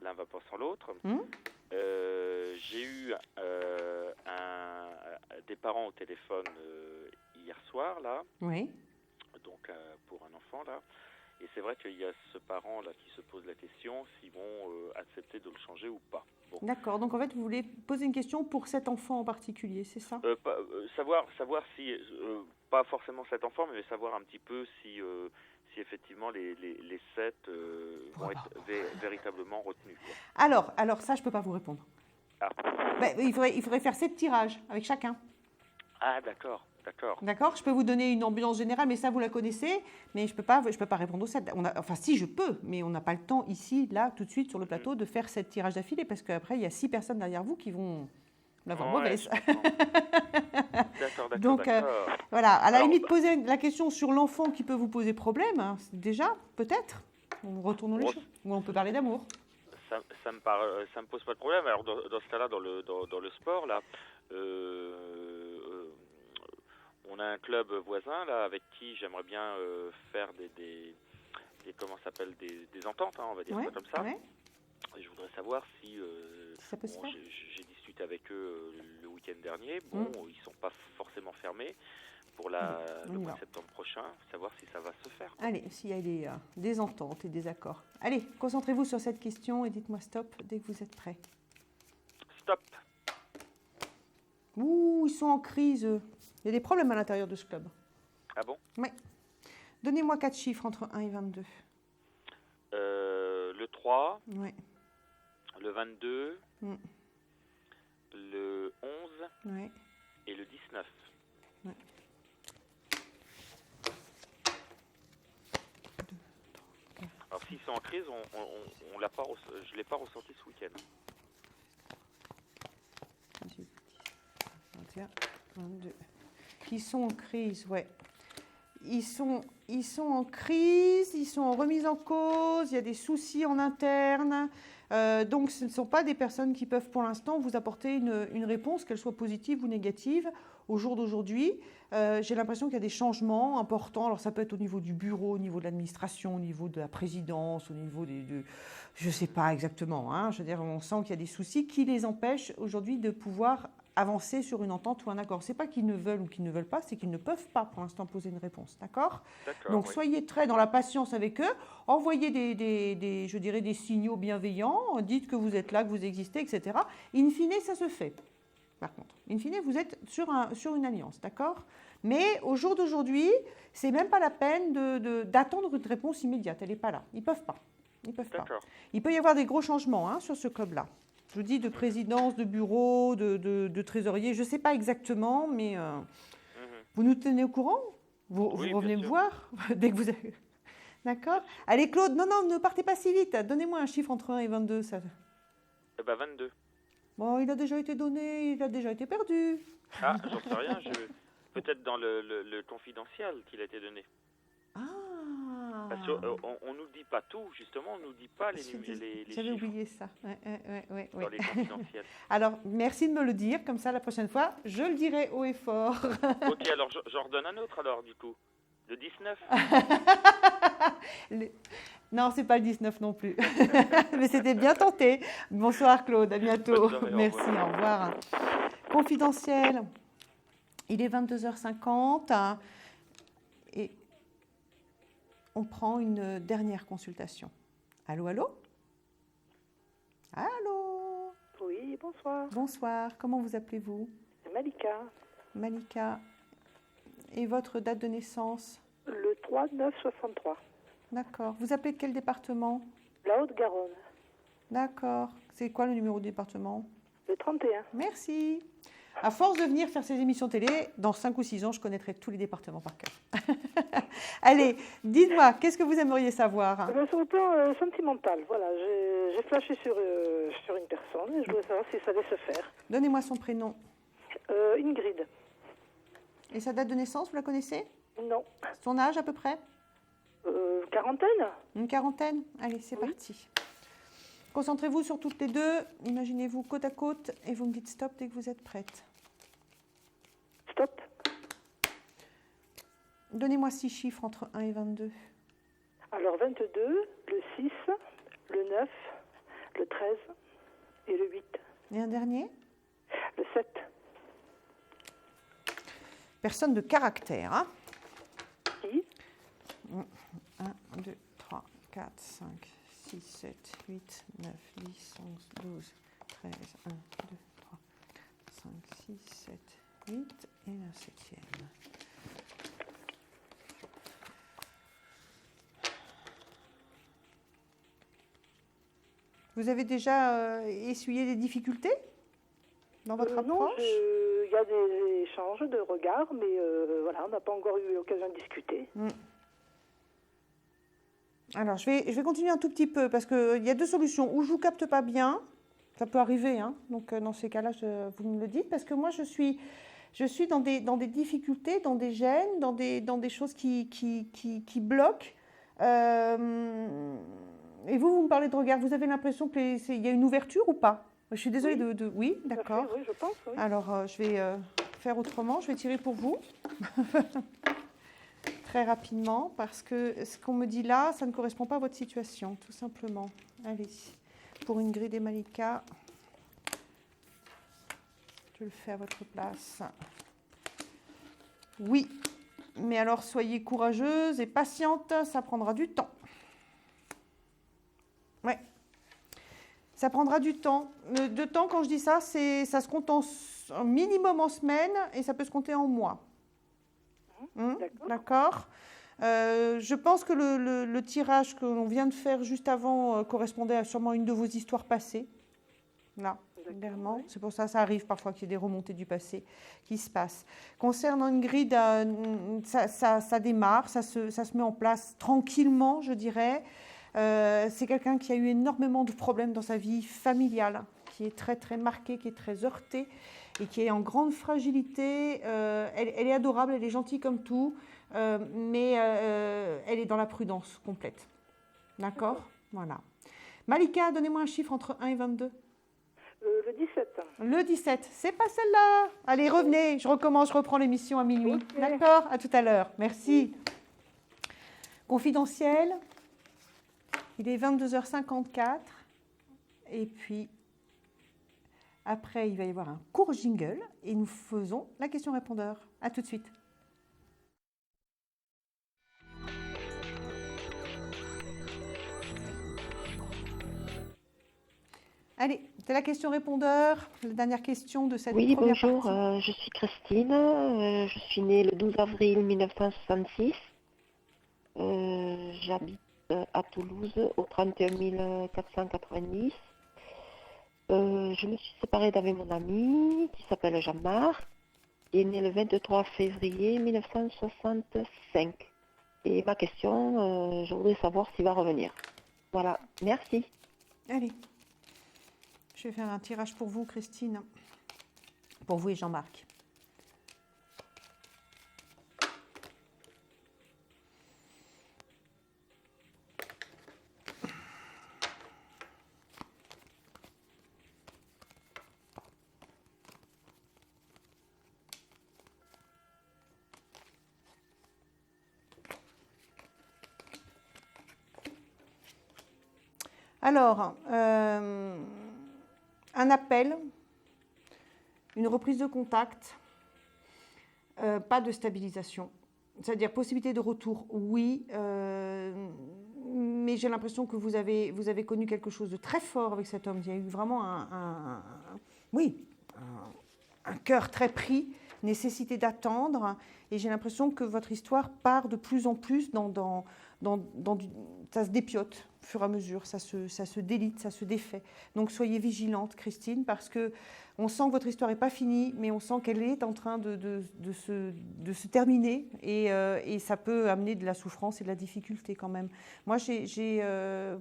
L'un va pas sans l'autre. J'ai eu des parents au téléphone hier soir, là. Oui. Donc, pour un enfant, là. Et c'est vrai qu'il y a ce parent, là, qui se pose la question s'ils vont accepter de le changer ou pas. Bon. D'accord. Donc, en fait, vous voulez poser une question pour cet enfant en particulier, c'est ça? Savoir si, pas forcément cet enfant, mais savoir un petit peu si effectivement les 7 vont être véritablement retenus. Quoi. Alors ça, je peux pas vous répondre. Ah. Il faudrait faire 7 tirages avec chacun. Ah, d'accord. D'accord, je peux vous donner une ambiance générale, mais ça, vous la connaissez, mais je peux pas répondre aux 7. Enfin, si, je peux, mais on n'a pas le temps ici, là, tout de suite, sur le plateau, de faire 7 tirages d'affilée, parce qu'après, il y a 6 personnes derrière vous qui vont l'avoir mauvaise. D'accord. Donc, voilà, à la limite, poser la question sur l'enfant qui peut vous poser problème, déjà, peut-être, retournons les choses, ou on peut parler d'amour. Ça me pose pas de problème. Alors, dans ce cas-là, dans le sport, là, on a un club voisin là avec qui j'aimerais bien faire des comment s'appelle des ententes, on va dire ça comme ça. Ouais. Et je voudrais savoir si ça peut se faire. J'ai discuté avec eux le week-end dernier. Bon, ils sont pas forcément fermés pour le mois de septembre prochain. Savoir si ça va se faire. Allez, s'il y a des ententes et des accords. Allez, concentrez-vous sur cette question et dites-moi stop dès que vous êtes prêts. Stop. Ouh, ils sont en crise. Il y a des problèmes à l'intérieur de ce club. Ah bon? Oui. Donnez-moi 4 chiffres entre 1 et 22. Le 3. Oui. Le 22. Le 11. Oui. Et le 19. Oui. crise, je ne l'ai pas ressenti ce week-end. 18, 21, 22. Ils sont en crise, ouais. Ils sont en crise, ils sont en remise en cause, il y a des soucis en interne. Donc, ce ne sont pas des personnes qui peuvent pour l'instant vous apporter une réponse, qu'elle soit positive ou négative. Au jour d'aujourd'hui, j'ai l'impression qu'il y a des changements importants. Alors, ça peut être au niveau du bureau, au niveau de l'administration, au niveau de la présidence, au niveau je ne sais pas exactement. Hein. Je veux dire, on sent qu'il y a des soucis qui les empêchent aujourd'hui de pouvoir avancer sur une entente ou un accord. Ce n'est pas qu'ils ne veulent ou qu'ils ne veulent pas, c'est qu'ils ne peuvent pas pour l'instant poser une réponse. D'accord ? Donc, soyez très dans la patience avec eux, envoyez des signaux bienveillants, dites que vous êtes là, que vous existez, etc. In fine, ça se fait. Par contre, in fine, vous êtes sur une alliance, d'accord ? Mais au jour d'aujourd'hui, ce n'est même pas la peine d'attendre une réponse immédiate. Elle n'est pas là. Ils ne peuvent pas. Ils peuvent pas. Il peut y avoir des gros changements sur ce club-là. Je vous dis de présidence, de bureau, de trésorier, je ne sais pas exactement, mais vous nous tenez au courant ? Vous revenez me voir dès que vous avez... D'accord ? Allez Claude, non, ne partez pas si vite. Donnez-moi un chiffre entre 1 et 22. Ça... 22. Bon, il a déjà été donné, il a déjà été perdu. Ah, j'en sais rien. Peut-être dans le confidentiel qu'il a été donné. Ah. Parce qu'on ne nous dit pas tout, justement, on ne nous dit pas les chiffres. J'avais oublié ça. Ouais. Dans les confidentiels. Alors, merci de me le dire, comme ça, la prochaine fois, je le dirai haut et fort. Ok, alors j'en redonne un autre, alors, du coup. Le 19. Non, c'est pas le 19 non plus. Mais c'était bien tenté. Bonsoir Claude, à bientôt. Merci, au revoir. Confidentiel. Il est 22h50 et on prend une dernière consultation. Allô ? Allô ? Oui, bonsoir. Bonsoir, comment vous appelez-vous ? Malika. Malika. Et votre date de naissance ? Le 3-9-63. D'accord. Vous appelez de quel département ? La Haute-Garonne. D'accord. C'est quoi le numéro du département ? Le 31. Merci. À force de venir faire ces émissions télé, dans 5 ou 6 ans, je connaîtrai tous les départements par cœur. Allez, dites-moi, qu'est-ce que vous aimeriez savoir ? Sur le plan sentimental, voilà, j'ai flashé sur une personne et je voulais savoir si ça allait se faire. Donnez-moi son prénom. Ingrid. Et sa date de naissance, vous la connaissez ? Non. Son âge à peu près ? Quarantaine. Une quarantaine ? Allez, c'est parti. Concentrez-vous sur toutes les deux. Imaginez-vous côte à côte et vous me dites stop dès que vous êtes prête. Stop. Donnez-moi 6 chiffres entre 1 et 22. Alors 22, le 6, le 9, le 13 et le 8. Et un dernier ? Le 7. Personne de caractère, hein ? Si. 1, 2, 3, 4, 5, 6, 7, 8, 9, 10, 11, 12, 13, 1, 2, 3, 5, 6, 7, 8 et la 7e. Vous avez déjà essuyé des difficultés dans votre approche ? Non, il y a des échanges de regards, mais voilà, on n'a pas encore eu l'occasion de discuter. Alors, je vais continuer un tout petit peu, parce qu'il y a 2 solutions. Ou je ne vous capte pas bien, ça peut arriver, hein, donc dans ces cas-là, vous me le dites, parce que moi, je suis dans des difficultés, dans des gênes, dans des choses qui bloquent. Et vous me parlez de regard, vous avez l'impression qu'il y a une ouverture ou pas ? Je suis désolée de... Oui, d'accord. Oui, je pense, oui. Alors, je vais faire autrement, je vais tirer pour vous. Très rapidement, parce que ce qu'on me dit là, ça ne correspond pas à votre situation, tout simplement. Allez, pour Ingrid et Malika, je le fais à votre place. Oui, mais alors soyez courageuse et patiente, ça prendra du temps. Ouais, ça prendra du temps. De temps, quand je dis ça, ça se compte en minimum en semaines et ça peut se compter en mois. D'accord. Je pense que le tirage que l'on vient de faire juste avant correspondait à sûrement une de vos histoires passées. Là, clairement. C'est pour ça arrive parfois qu'il y ait des remontées du passé qui se passent. Concernant Ingrid, ça démarre, ça se met en place tranquillement, je dirais. C'est quelqu'un qui a eu énormément de problèmes dans sa vie familiale, qui est très très marqué, qui est très heurté et qui est en grande fragilité. Elle est adorable, elle est gentille comme tout, mais elle est dans la prudence complète. D'accord ? Voilà. Malika, donnez-moi un chiffre entre 1 et 22. Le 17. Le 17, c'est pas celle-là. Allez, revenez, je recommence, je reprends l'émission à minuit. Okay. D'accord ? À tout à l'heure. Merci. Confidentiel. Il est 22h54. Et puis, après, il va y avoir un court jingle et nous faisons la question-répondeur. À tout de suite. Allez, c'est la question-répondeur, la dernière question de cette première partie. Oui, bonjour, je suis Christine, je suis née le 12 avril 1966. J'habite à Toulouse au 31 490. Je me suis séparée d'avec mon ami qui s'appelle Jean-Marc, qui est né le 23 février 1965. Et ma question, je voudrais savoir s'il va revenir. Voilà, merci. Allez. Je vais faire un tirage pour vous, Christine. Pour vous et Jean-Marc. Alors, un appel, une reprise de contact, pas de stabilisation. C'est-à-dire possibilité de retour, oui, mais j'ai l'impression que vous avez connu quelque chose de très fort avec cet homme. Il y a eu vraiment un cœur très pris, nécessité d'attendre, et j'ai l'impression que votre histoire part de plus en plus ça se dépiote au fur et à mesure, ça se délite, ça se défait. Donc soyez vigilante, Christine, parce qu'on sent que votre histoire n'est pas finie, mais on sent qu'elle est en train de se terminer, et ça peut amener de la souffrance et de la difficulté quand même. Moi,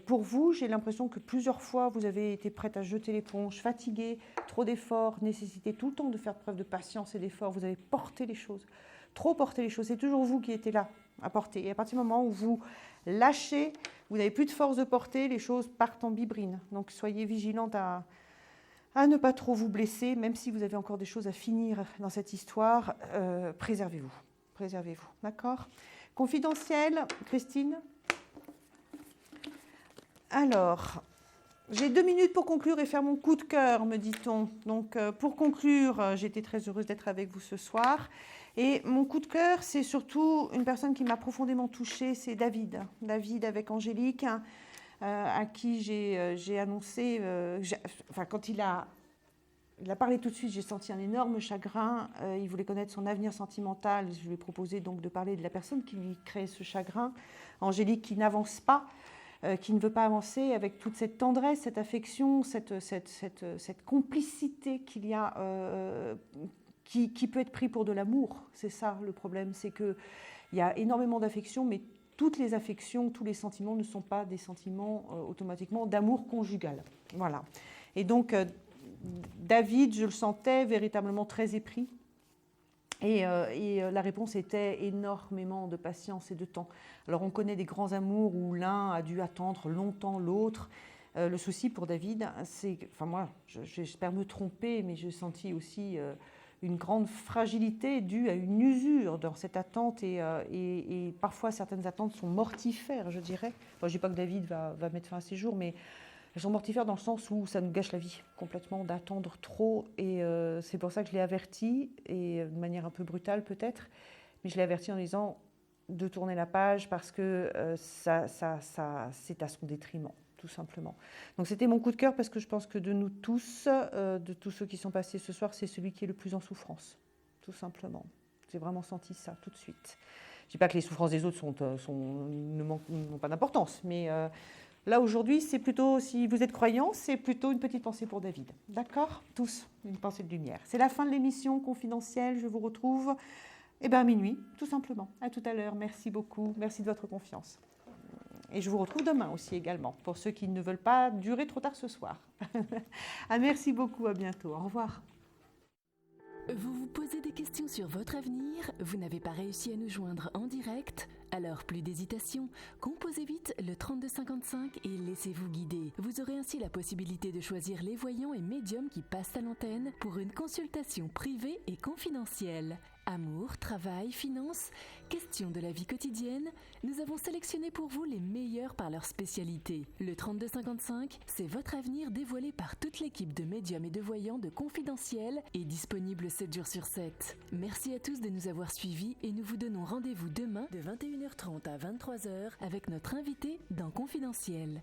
pour vous, j'ai l'impression que plusieurs fois, vous avez été prête à jeter l'éponge, fatiguée, trop d'efforts, nécessité tout le temps de faire preuve de patience et d'effort. Vous avez porté les choses, trop porté les choses. C'est toujours vous qui étiez là à porter. Et à partir du moment où vous lâchez, vous n'avez plus de force de porter, les choses partent en bibrine. Donc soyez vigilante à ne pas trop vous blesser, même si vous avez encore des choses à finir dans cette histoire. Préservez-vous. Préservez-vous. D'accord ? Confidentiel, Christine ? Alors, j'ai 2 minutes pour conclure et faire mon coup de cœur, me dit-on. Donc, pour conclure, j'ai été très heureuse d'être avec vous ce soir. Et mon coup de cœur, c'est surtout une personne qui m'a profondément touchée, c'est David. David avec Angélique, à qui j'ai annoncé, quand il a parlé tout de suite, j'ai senti un énorme chagrin. Il voulait connaître son avenir sentimental. Je lui ai proposé donc de parler de la personne qui lui crée ce chagrin. Angélique qui n'avance pas, qui ne veut pas avancer avec toute cette tendresse, cette affection, cette complicité qu'il y a, qui peut être pris pour de l'amour. C'est ça le problème, c'est qu'il y a énormément d'affection, mais toutes les affections, tous les sentiments ne sont pas des sentiments automatiquement d'amour conjugal. Voilà. Et donc, David, je le sentais véritablement très épris. Et la réponse était énormément de patience et de temps. Alors, on connaît des grands amours où l'un a dû attendre longtemps l'autre. Le souci pour David, c'est... Enfin, moi, j'espère me tromper, mais j'ai senti aussi une grande fragilité due à une usure dans cette attente. Et parfois, certaines attentes sont mortifères, je dirais. Enfin, je ne dis pas que David va mettre fin à ses jours, mais elles sont mortifères dans le sens où ça nous gâche la vie complètement d'attendre trop. Et c'est pour ça que je l'ai averti, et de manière un peu brutale peut-être, mais je l'ai averti en disant de tourner la page parce que ça, c'est à son détriment, tout simplement. Donc c'était mon coup de cœur parce que je pense que de nous tous, de tous ceux qui sont passés ce soir, c'est celui qui est le plus en souffrance, tout simplement. J'ai vraiment senti ça tout de suite. Je ne dis pas que les souffrances des autres n'ont pas d'importance, mais... Là, aujourd'hui, c'est plutôt, si vous êtes croyants, c'est plutôt une petite pensée pour David. D'accord ? Tous, une pensée de lumière. C'est la fin de l'émission confidentielle. Je vous retrouve à minuit, tout simplement. À tout à l'heure. Merci beaucoup. Merci de votre confiance. Et je vous retrouve demain aussi également, pour ceux qui ne veulent pas durer trop tard ce soir. Merci beaucoup, à bientôt. Au revoir. Vous vous posez des questions sur votre avenir? Vous n'avez pas réussi à nous joindre en direct? Alors plus d'hésitation, composez vite le 3255 et laissez-vous guider. Vous aurez ainsi la possibilité de choisir les voyants et médiums qui passent à l'antenne pour une consultation privée et confidentielle. Amour, travail, finances, questions de la vie quotidienne, nous avons sélectionné pour vous les meilleurs par leur spécialité. Le 3255, c'est votre avenir dévoilé par toute l'équipe de médiums et de voyants de Confidentiel et disponible 7 jours sur 7. Merci à tous de nous avoir suivis et nous vous donnons rendez-vous demain de 21h30 à 23h avec notre invité dans Confidentiel.